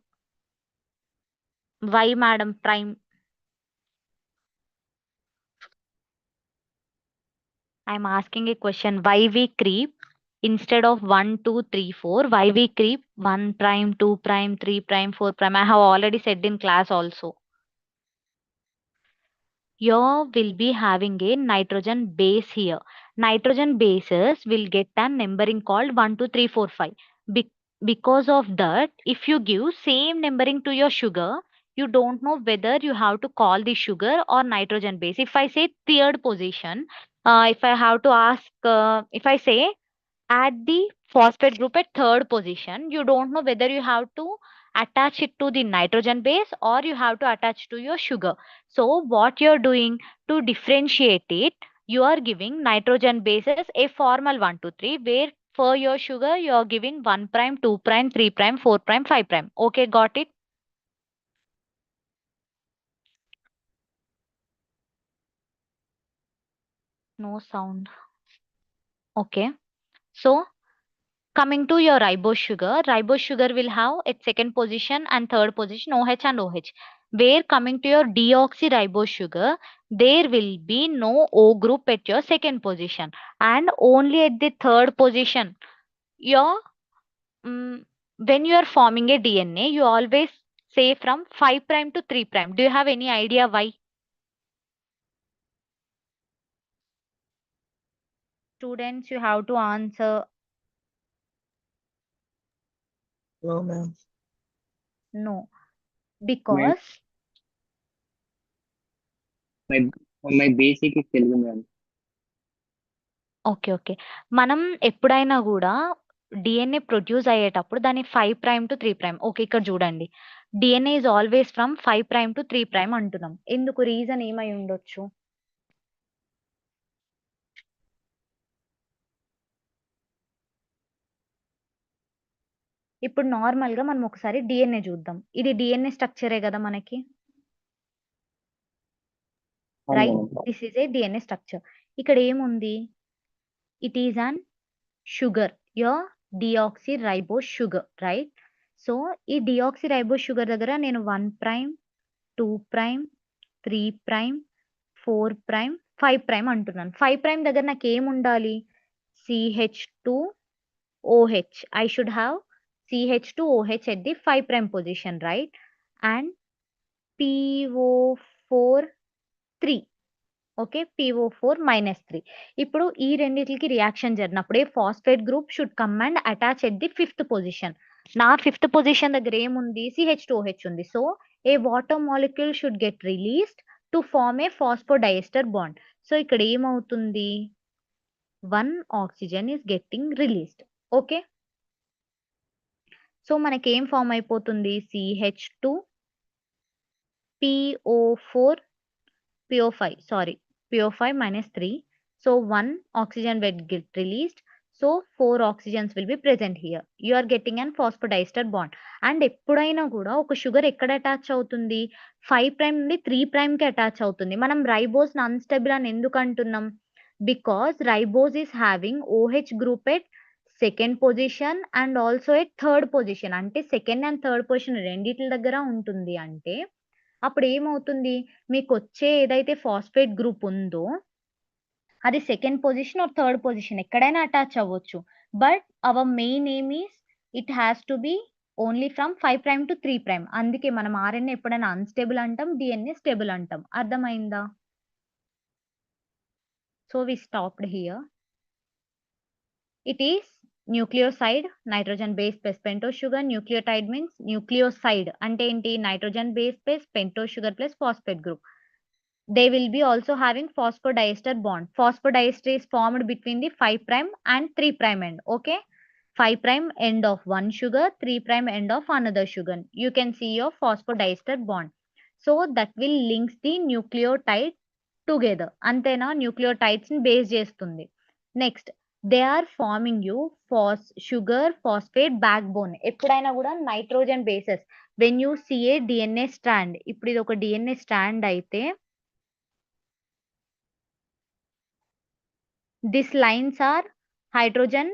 Why, madam, prime? I'm asking a question. Why we creep instead of 1, 2, 3, 4? Why we creep 1 prime, 2 prime, 3 prime, 4 prime? I have already said in class also. You will be having a nitrogen base here. Nitrogen bases will get a numbering called 1, 2, 3, 4, 5. Because of that, if you give same numbering to your sugar, you don't know whether you have to call the sugar or nitrogen base. If I say third position, if I have to ask, if I say at the phosphate group at third position, you don't know whether you have to attach it to the nitrogen base or you have to attach to your sugar. So what you're doing to differentiate it, you are giving nitrogen bases a formal 1, 2, 3, where for your sugar you are giving 1 prime, 2 prime, 3 prime, 4 prime, 5 prime. Okay, got it? No sound. Okay. So coming to your ribose sugar will have its second position and third position OH and OH. Where coming to your deoxyribose sugar, there will be no O group at your second position and only at the third position. Your when you are forming a DNA, you always say from 5 prime to 3 prime? Do you have any idea why? Students, you have to answer. No, ma'am. No. My Because my my basic is Telugu, ma'am. Okay. మనం ఎప్పుడైనా గూడా DNA produce అయ్యేటప్పుడు దాన్ని 5 prime to 3 prime. Okay. ఇక్కడ చూడండి. DNA is always from 5 prime to 3 prime అంటున్నాం. ఎందుకు? Reason ఏమై ఉండొచ్చు? ఇప్పుడు నార్మల్‌గా మనం ఒకసారి డీఎన్ఏ చూద్దాం. ఇది డీఎన్ఏ స్ట్రక్చరే గదా మనకి. అవును right? Madam. This is a DNA structure. ఇక్కడ ఏముంది? It is an sugar. Your deoxyribose sugar. Right? So, ఈ డిఆక్సిరైబోస్ షుగర్ దగ్గర నేను 1 prime, 2 prime, 3 prime, 4 prime, 5 prime అంటున్నాను. 5 ప్రైమ్ దగ్గర నాకేముండాలి? CH2OH. I should have CH2OH at the 5 prime position, right? And PO4 3. Okay. PO4 -3. ఇప్పుడు ఈ రెండిట్లికి reaction జరిగినప్పుడే phosphate group should come and attach at the 5th position. నా 5th position దగ్గర ఏముంది? CH2OH ఉంది. So, a water molecule should get released to form a phosphodiester bond. So, ఇక్కడ ఏమవుతుంది? 1 oxygen is getting released. Okay. So, మనకేం form అయిపోతుంది? CH2, PO4, PO5 sorry. PO5 -3. So, 1 oxygen will get released. So, 4 oxygens will be present here. You are getting an phosphodiester bond. And ఎప్పుడైనా గూడా ఒక sugar ఎక్కడ attach అవుతుంది? 5 prime నుండి 3 ప్రైమ్‌కి attach అవుతుంది. మనం రైబోస్‌ని అన్‌స్టేబుల్ అని ఎందుకు అంటున్నాం? Because ribose is having OH group at second position and also at third position. అంటే సెకండ్ అండ్ థర్డ్ పొజిషన్ రెండిట్ల దగ్గర ఉంటుంది అంటే, అప్పుడేమవుతుంది? మీకొచ్చే ఏదైతే ఫాస్ఫేట్ గ్రూప్ ఉందో, అది second position or third position ఎక్కడైనా అటాచ్ అవ్వచ్చు. But our main aim is it has to be only from 5 prime to 3 prime. అందుకే మనం ఆర్ఎన్ఏ ఎప్పుడైనా అన్‌స్టేబుల్ అంటాం. డీఎన్ఏ స్టేబుల్ అంటాం. అర్థమైందా? So, we stopped here. It is nucleoside, nitrogen base plus pentose sugar. Nucleotide means nucleoside అంటే ఏంటి? Nitrogen base plus pentose sugar plus phosphate group. They will be also having phosphodiester bond. Phosphodiester is formed between the 5 prime and 3 prime end. Okay. 5 prime end of one sugar, 3 prime end of another sugar. You can see your phosphodiester bond. So that will links the nucleotide together. Antena nucleotides ni base చేస్తుంది. Next, they are forming you sugar phosphate backbone. ఎప్పుడైనా కూడా nitrogen bases. When you see a DNA strand, ఇప్పుడు ఇది ఒక DNA strand అయితే these lines are hydrogen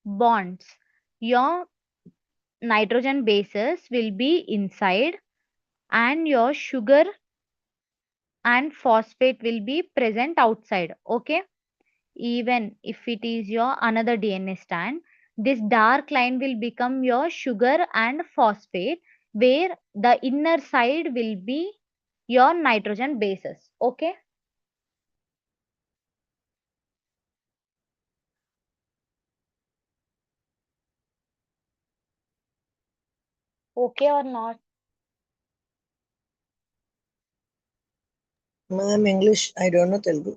bonds. Your nitrogen bases will be inside and your sugar and phosphate will be present outside. Okay. Even if it is your another DNA strand, this dark line will become your sugar and phosphate, where the inner side will be your nitrogen bases. Okay. Okay or not? Ma'am, English, I don't know Telugu.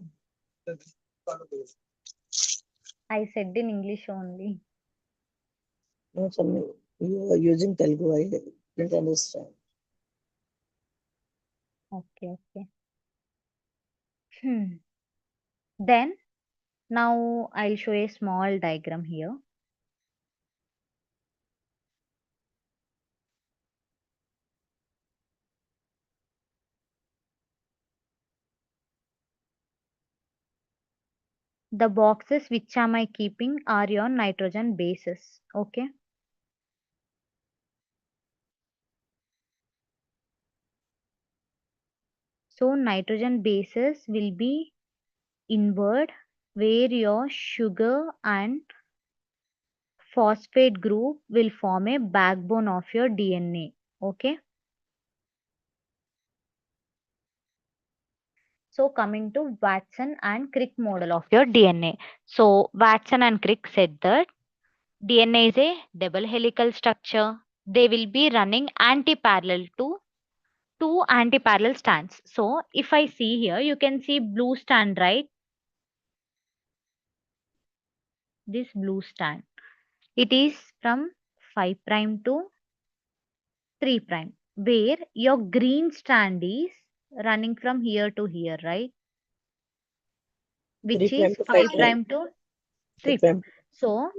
I said in English only. No, you are using Telugu. I didn't understand. Okay. Then now I'll show a small diagram here. The boxes which am I keeping are your nitrogen bases. Okay. So nitrogen bases will be inward, where your sugar and phosphate group will form a backbone of your DNA. Okay. So coming to Watson and Crick model of your DNA. So Watson and Crick said that DNA is a double helical structure. They will be running anti-parallel to two anti-parallel strands. So if I see here, you can see blue strand, right? This blue strand. It is from 5 prime to 3 prime, where your green strand is running from here to here, right? 3 Which prime is to 5 5 prime. prime to 3 3 prime. prime. So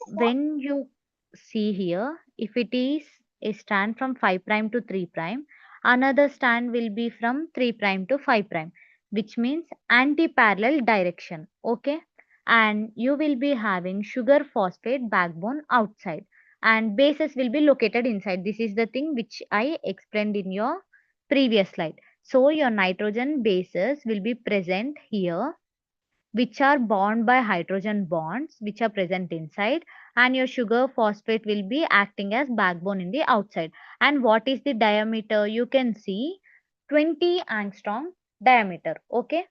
when you see here, if it is a strand from 5 prime to 3 prime, another strand will be from 3 prime to 5 prime, which means anti-parallel direction. Okay. And you will be having sugar phosphate backbone outside and bases will be located inside. This is the thing which I explained in your previous slide. So your nitrogen bases will be present here, which are bound by hydrogen bonds which are present inside, and your sugar phosphate will be acting as backbone in the outside. And what is the diameter? You can see 20 angstrom diameter. Okay.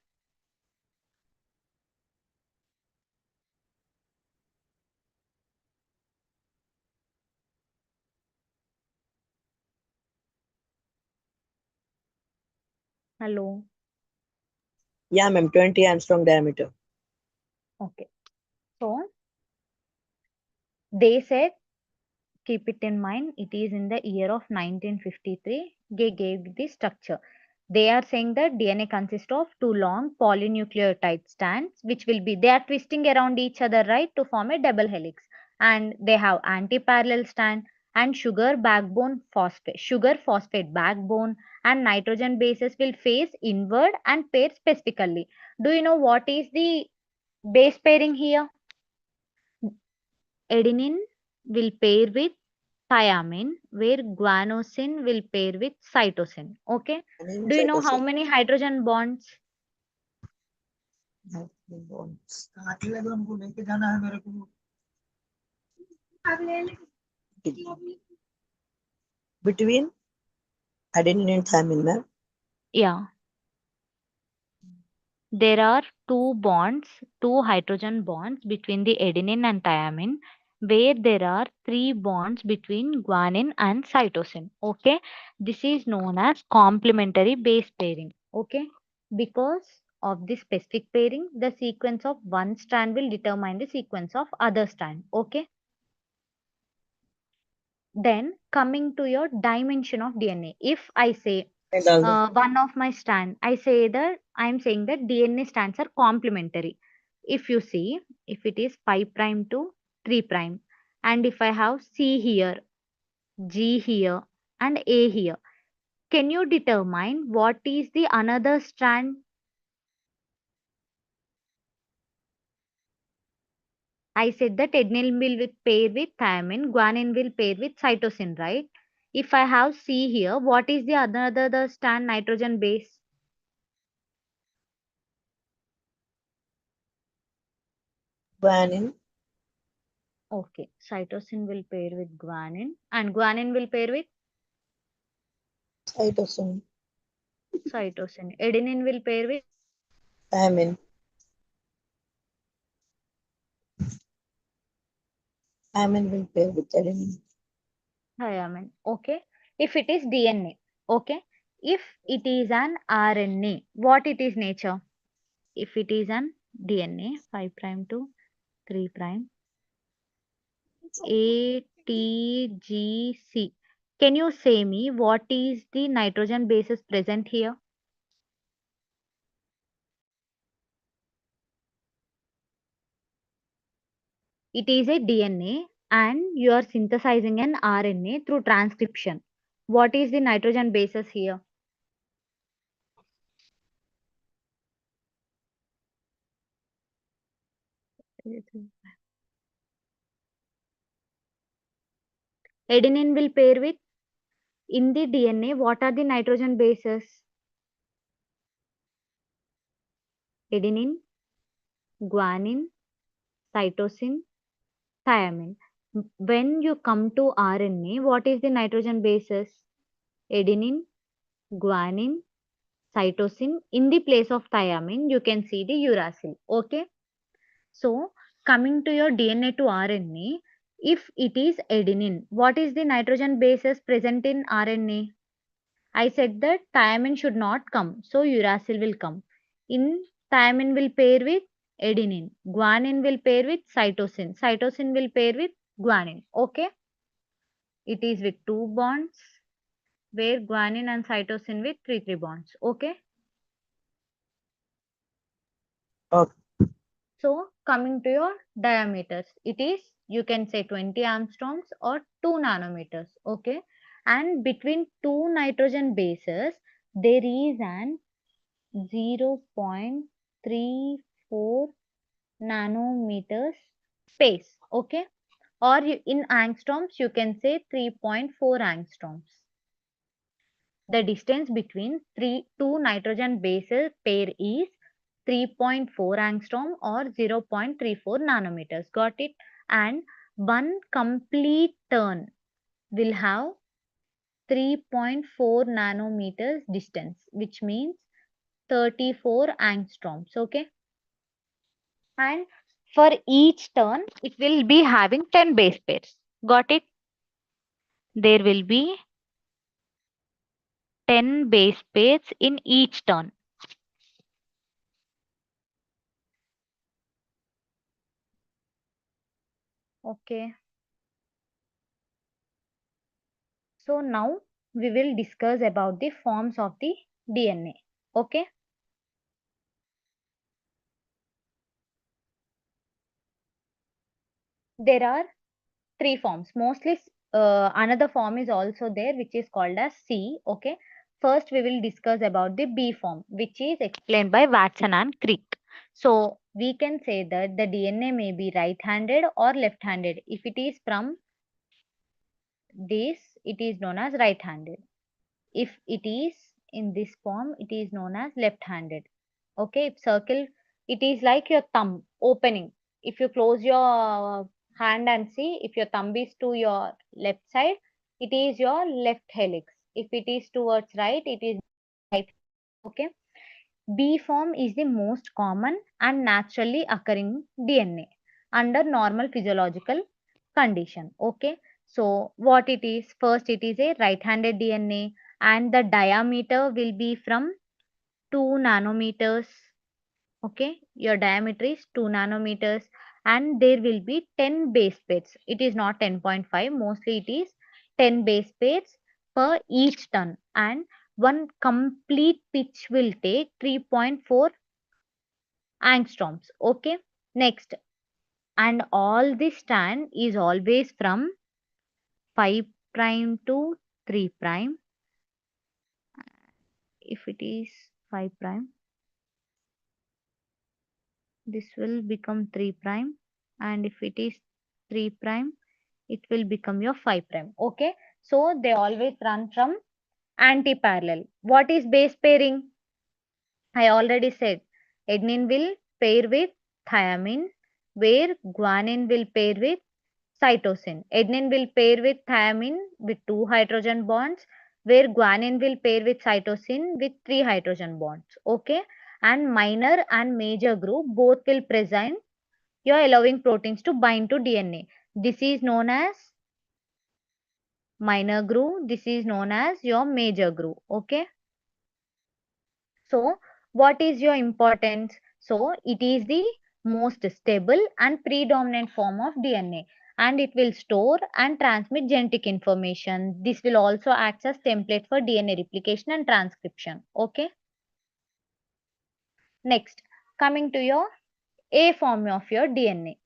Hello. Yeah, ma'am. 20 Armstrong diameter. Okay. So they said, keep it in mind, it is in the year of 1953 they gave the structure. They are saying that DNA consists of two long polynucleotide strands, which will be, they are twisting around each other, right, to form a double helix. And they have anti-parallel strand and sugar phosphate backbone, and nitrogen bases will face inward and pair specifically. Do you know what is the base pairing here? Adenine will pair with thymine, where guanosine will pair with cytosine. Okay. And in Do you know how cytosine. many hydrogen bonds? Bonds. Between adenine and thymine, ma'am. Yeah, there are two hydrogen bonds between the adenine and thymine, where there are three bonds between guanine and cytosine. Okay, this is known as complementary base pairing. Okay, because of this specific pairing, the sequence of one strand will determine the sequence of other strand. Okay. Then coming to your dimension of DNA, if I say And all the one of my strand, I say that I am saying that DNA strands are complementary. If you see, if it is 5 prime to 3 prime, and if I have C here, G here, and A here, can you determine what is the another strand? I said that adenine will pair with thymine, guanine will pair with cytosine, right? If I have C here, what is the other the strand nitrogen base? guanine, Okay, cytosine will pair with guanine, and guanine will pair with cytosine, cytosine. Adenine will pair with thymine. Thymine will pair with adenine. thymine. Okay, if it is DNA. Okay, if it is an RNA, what it is nature? If it is an DNA, 5 prime to 3 prime, ATGC. Can you say me what is the nitrogen bases present here? It is a DNA and you are synthesizing an RNA through transcription. What is the nitrogen bases here? Adenine will pair with, in the DNA, what are the nitrogen bases? Adenine, guanine, cytosine, thymine. When you come to RNA, what is the nitrogen bases? Adenine, guanine, cytosine. In the place of thymine, you can see the uracil. Okay. So coming to your DNA to RNA, if it is adenine, what is the nitrogen bases present in RNA? I said that thymine should not come, so uracil will come. In thymine will pair with adenine, guanine will pair with cytosine, cytosine will pair with guanine. Okay, it is with two bonds, where guanine and cytosine with three bonds. Okay, Okay. so coming to your diameters, it is, you can say 20 angstroms or 2 nanometers. Okay, and between two nitrogen bases, there is an 0.34 nanometers space. Okay, or in angstroms you can say 3.4 angstroms. The distance between two nitrogen bases pair is 3.4 angstrom or 0.34 nanometers. Got it? And one complete turn will have 3.4 nanometers distance, which means 34 angstroms. Okay, and for each turn it will be having 10 base pairs. Got it? There will be 10 base pairs in each turn. Okay, so now we will discuss about the forms of the DNA. Okay, there are three forms. Mostly another form is also there, which is called as C. Okay, first we will discuss about the B form, which is explained by Watson and Crick. So we can say that the DNA may be right-handed or left-handed. If it is from this, it is known as right-handed. If it is in this form, it is known as left-handed. Okay, if circle, it is like your thumb opening. If you close your hand and see, if your thumb is to your left side, it is your left helix. If it is towards right, it is right. Okay, B form is the most common and naturally occurring DNA under normal physiological condition. Okay, so what it is? First, it is a right-handed DNA, and the diameter will be from 2 nanometers. Okay, your diameter is 2 nanometers, and there will be 10 base pairs. It is not 10.5, mostly it is 10 base pairs per each turn, and one complete pitch will take 3.4 angstroms. Okay, next, and all this strand is always from 5 prime to 3 prime. If it is 5 prime, this will become 3 prime, and if it is 3 prime, it will become your 5 prime. Okay, so they always run from anti-parallel. What is base pairing? I already said adenine will pair with thymine, where guanine will pair with cytosine. Adenine will pair with thymine with 2 hydrogen bonds, where guanine will pair with cytosine with 3 hydrogen bonds. Okay, and minor and major group both will present your allowing proteins to bind to DNA. This is known as minor groove. This is known as your major groove. Okay, so what is your importance? So it is the most stable and predominant form of DNA, and it will store and transmit genetic information. This will also act as template for DNA replication and transcription. Okay, next, coming to your A form of your DNA.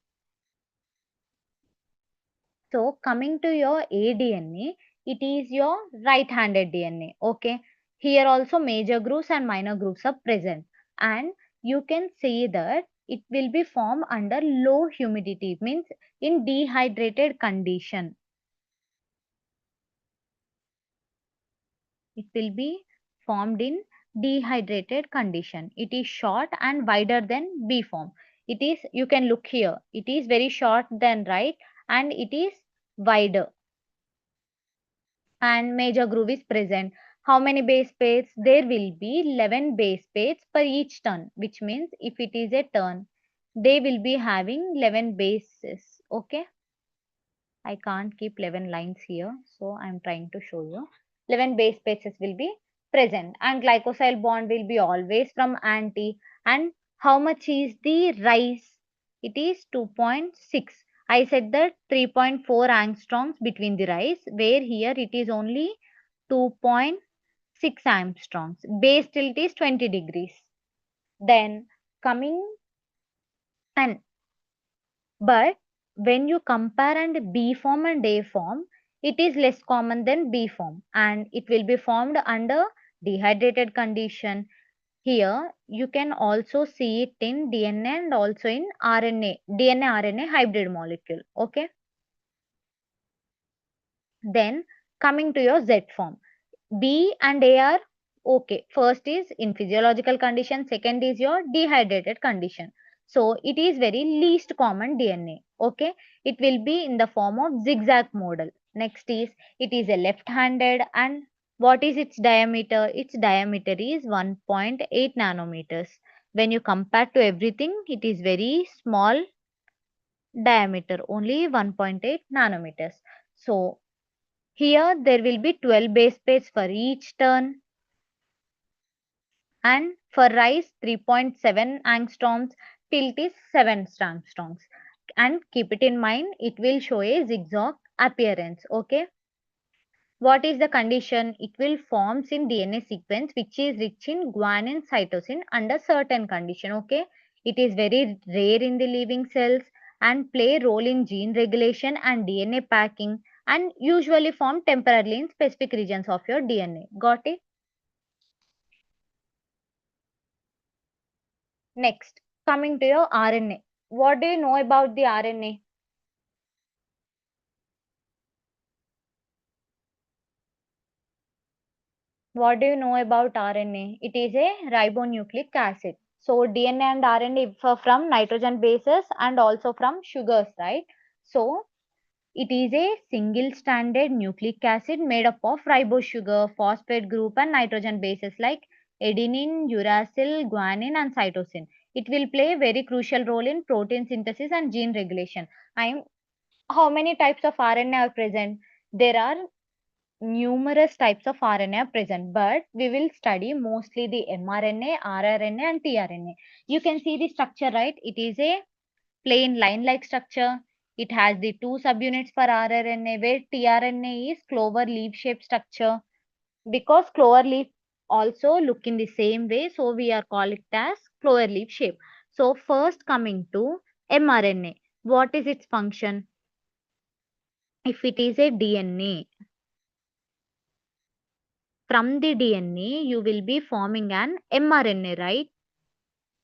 So coming to your aDNA, it is your right-handed DNA. Okay. Here also major groups and minor groups are present. And you can see that it will be formed under low humidity, means in dehydrated condition. It will be formed in dehydrated condition. It is short and wider than B form. It is, you can look here, it is very short than right and it is wider. And major groove is present. How many base pairs? There will be 11 base pairs per each turn, which means if it is a turn, they will be having 11 bases. Okay. I can't keep 11 lines here, so I'm trying to show you. 11 base pairs will be present, and glycosyl bond will be always from anti. And how much is the rise? It is 2.6. I said that 3.4 angstroms between the rise, where here it is only 2.6 angstroms. Base tilt is 20 degrees. Then coming and but when you compare and B form and A form, it is less common than B form, and it will be formed under dehydrated condition. Here you can also see it in DNA and also in RNA, DNA RNA hybrid molecule. Okay. Then coming to your Z form. B and A are okay. First is in physiological condition, second is your dehydrated condition. So it is very least common DNA. Okay, it will be in the form of zigzag model. Next is it is a left-handed, and what is its diameter? Its diameter is 1.8 nanometers. When you compare to everything, it is very small diameter, only 1.8 nanometers. So here there will be 12 base pairs for each turn, and for rise 3.7 angstroms, tilt is 7 angstroms. And keep it in mind, it will show a zigzag appearance. Okay. What is the condition? It will forms in DNA sequence which is rich in guanine cytosine under certain condition. Okay. It is very rare in the living cells and play role in gene regulation and DNA packing, and usually form temporarily in specific regions of your DNA. Got it? Next, coming to your RNA. What do you know about the RNA? What do you know about RNA? It is a ribonucleic acid. So DNA and RNA differ from nitrogen bases and also from sugars, right? So it is a single stranded nucleic acid made up of ribose sugar, phosphate group, and nitrogen bases like adenine, uracil, guanine, and cytosine. It will play a very crucial role in protein synthesis and gene regulation. How many types of RNA are present? There are numerous types of RNA present, but we will study mostly the mRNA, rRNA, and tRNA. You can see the structure, right? It is a plain line-like structure. It has the two subunits for rRNA, where tRNA is clover leaf-shaped structure. Because clover leaf also look in the same way, so we are call it as clover leaf shape. So first coming to mRNA, what is its function? If it is a DNA, from the DNA, you will be forming an mRNA, right?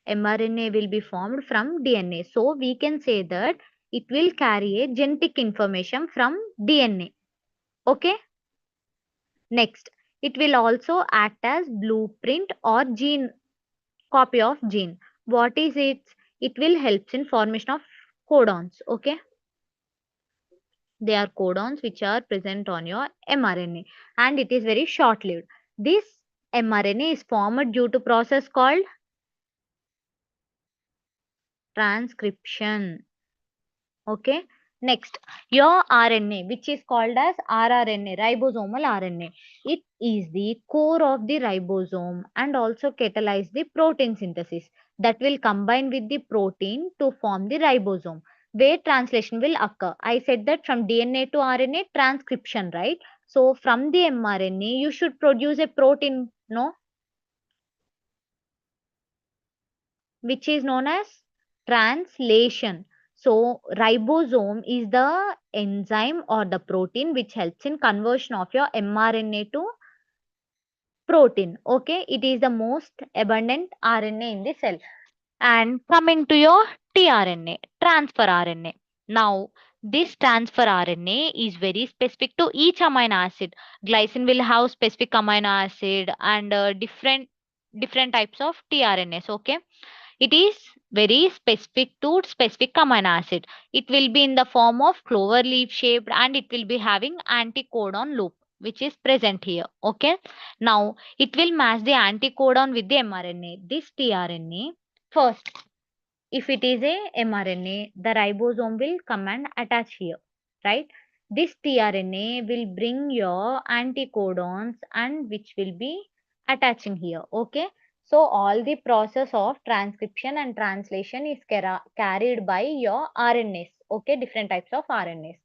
mRNA will be formed from DNA. So we can say that it will carry a genetic information from DNA. Okay. Next, it will also act as blueprint or gene copy of gene. What is it? It will help in formation of codons. Okay. They are codons which are present on your mRNA, and it is very short lived. This mRNA is formed due to process called transcription. Okay. Next, your RNA, which is called as rRNA, ribosomal RNA. It is the core of the ribosome and also catalyze the protein synthesis that will combine with the protein to form the ribosome, where translation will occur. I said that from DNA to RNA transcription, right? So from the mRNA, you should produce a protein, no, which is known as translation. So ribosome is the enzyme or the protein which helps in conversion of your mRNA to protein. Okay, it is the most abundant RNA in the cell. And coming to your tRNA, transfer RNA. Now, this transfer RNA is very specific to each amino acid. Glycine will have specific amino acid and different types of tRNAs. Okay, It is very specific to specific amino acid. It will be in the form of clover leaf shaped and it will be having anticodon loop which is present here. Okay. Now it will match the anticodon with the mRNA. This tRNA first, if it is a mRNA, the ribosome will come and attach here, right? This tRNA will bring your anticodons and which will be attaching here, okay? So all the process of transcription and translation is carried by your RNAs, okay? Different types of RNAs.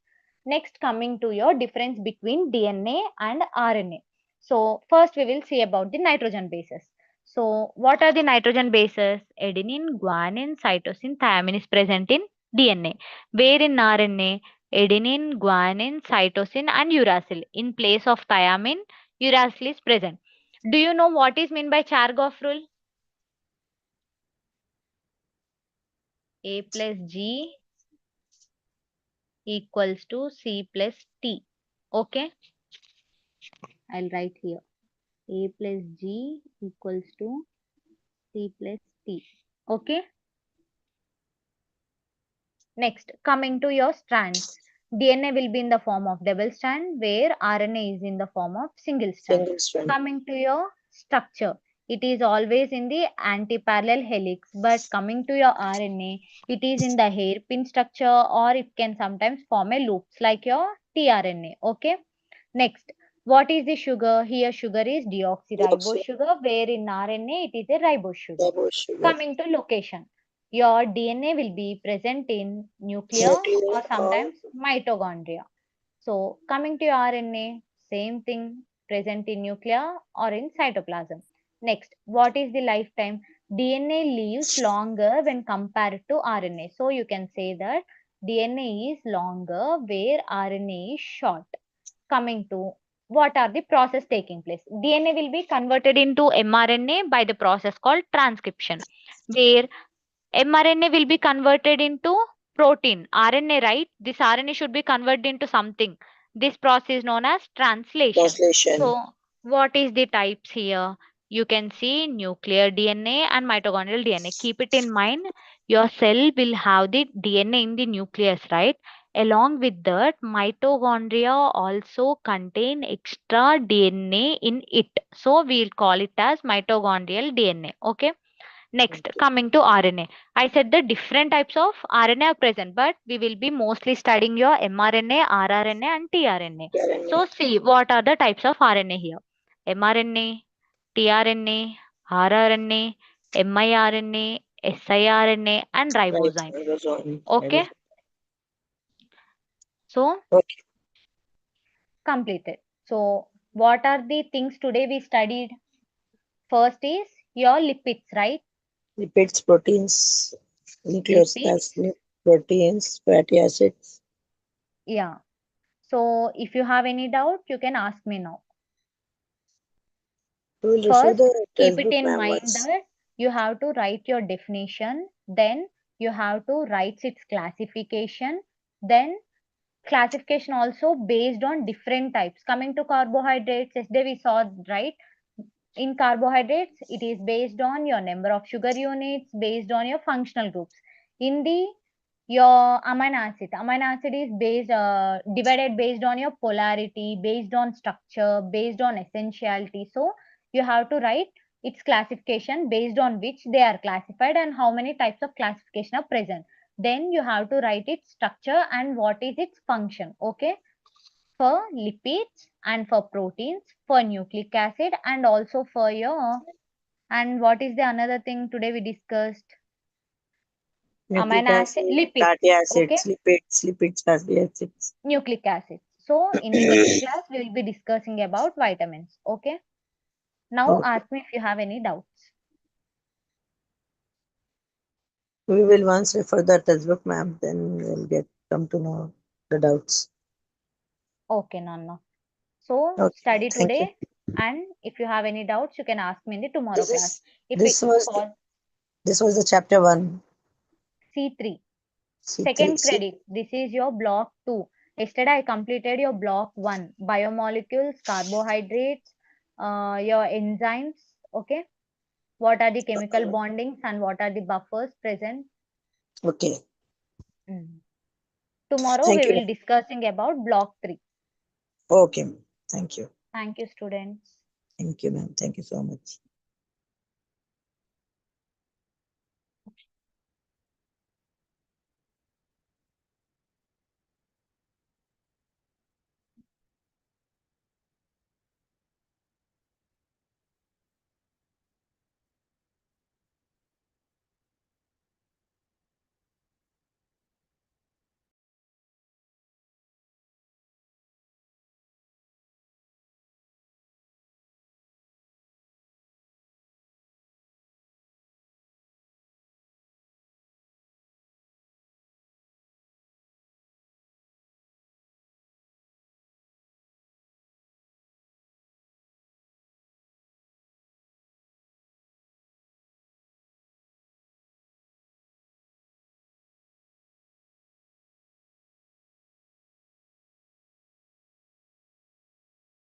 Next, coming to your difference between DNA and RNA. So first we will see about the nitrogen bases. So, what are the nitrogen bases? Adenine, guanine, cytosine, thymine is present in DNA. Where in RNA? Adenine, guanine, cytosine, and uracil. In place of thymine, uracil is present. Do you know what is meant by Chargaff rule? A plus G equals to C plus T. Okay, I'll write here. A plus G equals to C plus T. Okay. Next, coming to your strands. DNA will be in the form of double strand, where RNA is in the form of single strand. Single strand. Coming to your structure, it is always in the anti-parallel helix, but coming to your RNA, it is in the hairpin structure or it can sometimes form a loops like your tRNA. Okay. Next, what is the sugar? Here sugar is deoxyribose Deoxy. sugar, where in RNA it is a ribose sugar. Ribose sugar. Coming to location, your DNA will be present in nucleus Nucleus or or sometimes mitochondria. So coming to your RNA, same thing, present in nucleus or in cytoplasm. Next, what is the lifetime? DNA lives longer when compared to RNA. So you can say that DNA is longer where RNA is short. Coming to what are the process taking place? DNA will be converted into mRNA by the process called transcription, where mRNA will be converted into protein. RNA, right? This RNA should be converted into something. This process is known as translation. translation. So, what is the types here? You can see nuclear DNA and mitochondrial DNA. Keep it in mind. Your cell will have the DNA in the nucleus, right? Along with that, mitochondria also contain extra DNA in it. So, we'll call it as mitochondrial DNA. Okay. Next, Okay. coming to RNA. I said the different types of RNA are present, but we will be mostly studying your mRNA, rRNA, and tRNA. RNA. So, see what are the types of RNA here: mRNA, tRNA, rRNA, miRNA, siRNA, and Right. ribozyme. Ribosome. Okay, Ribosome. so Okay. completed. So, what are the things today we studied? First is your lipids, right? Lipids, proteins, Lipids, nucleoside, proteins, fatty acids. yeah. So, if you have any doubt, you can ask me now. We will refer First, the keep it textbook, in ma'am, mind once. that you have to write your definition, then you have to write its classification, then classification also based on different types. Coming to carbohydrates, yesterday we saw, right? In carbohydrates, it is based on your number of sugar units, based on your functional groups. In the your amino acid is based divided based on your polarity, based on structure, based on essentiality. So you have to write its classification based on which they are classified and how many types of classification are present. Then you have to write its structure and what is its function. Okay, for lipids and for proteins, for nucleic acid, and also for your, and what is the another thing today we discussed? Nucleic Amino acid, acid, lipids. fatty Okay, acids, lipids, fatty acids. nucleic acids. So in the next class, we will be discussing about vitamins. Okay. Now Okay. ask me if you have any doubts. We will once refer the textbook, ma'am, then we'll get come to know the doubts. Okay, Nana. So Okay, study thank you. today, and if you have any doubts, you can ask me in the tomorrow This class. is If this it was the, for this was the chapter one. C3, C3. second credit, this is your block 2. Yesterday I completed your block 1, biomolecules, carbohydrates, your enzymes. Okay. What are the chemical bondings and what are the buffers present? Okay. Tomorrow Thank we you. will discussing about block 3. Okay. Thank you. Thank you, students. Thank you, ma'am. Thank you so much.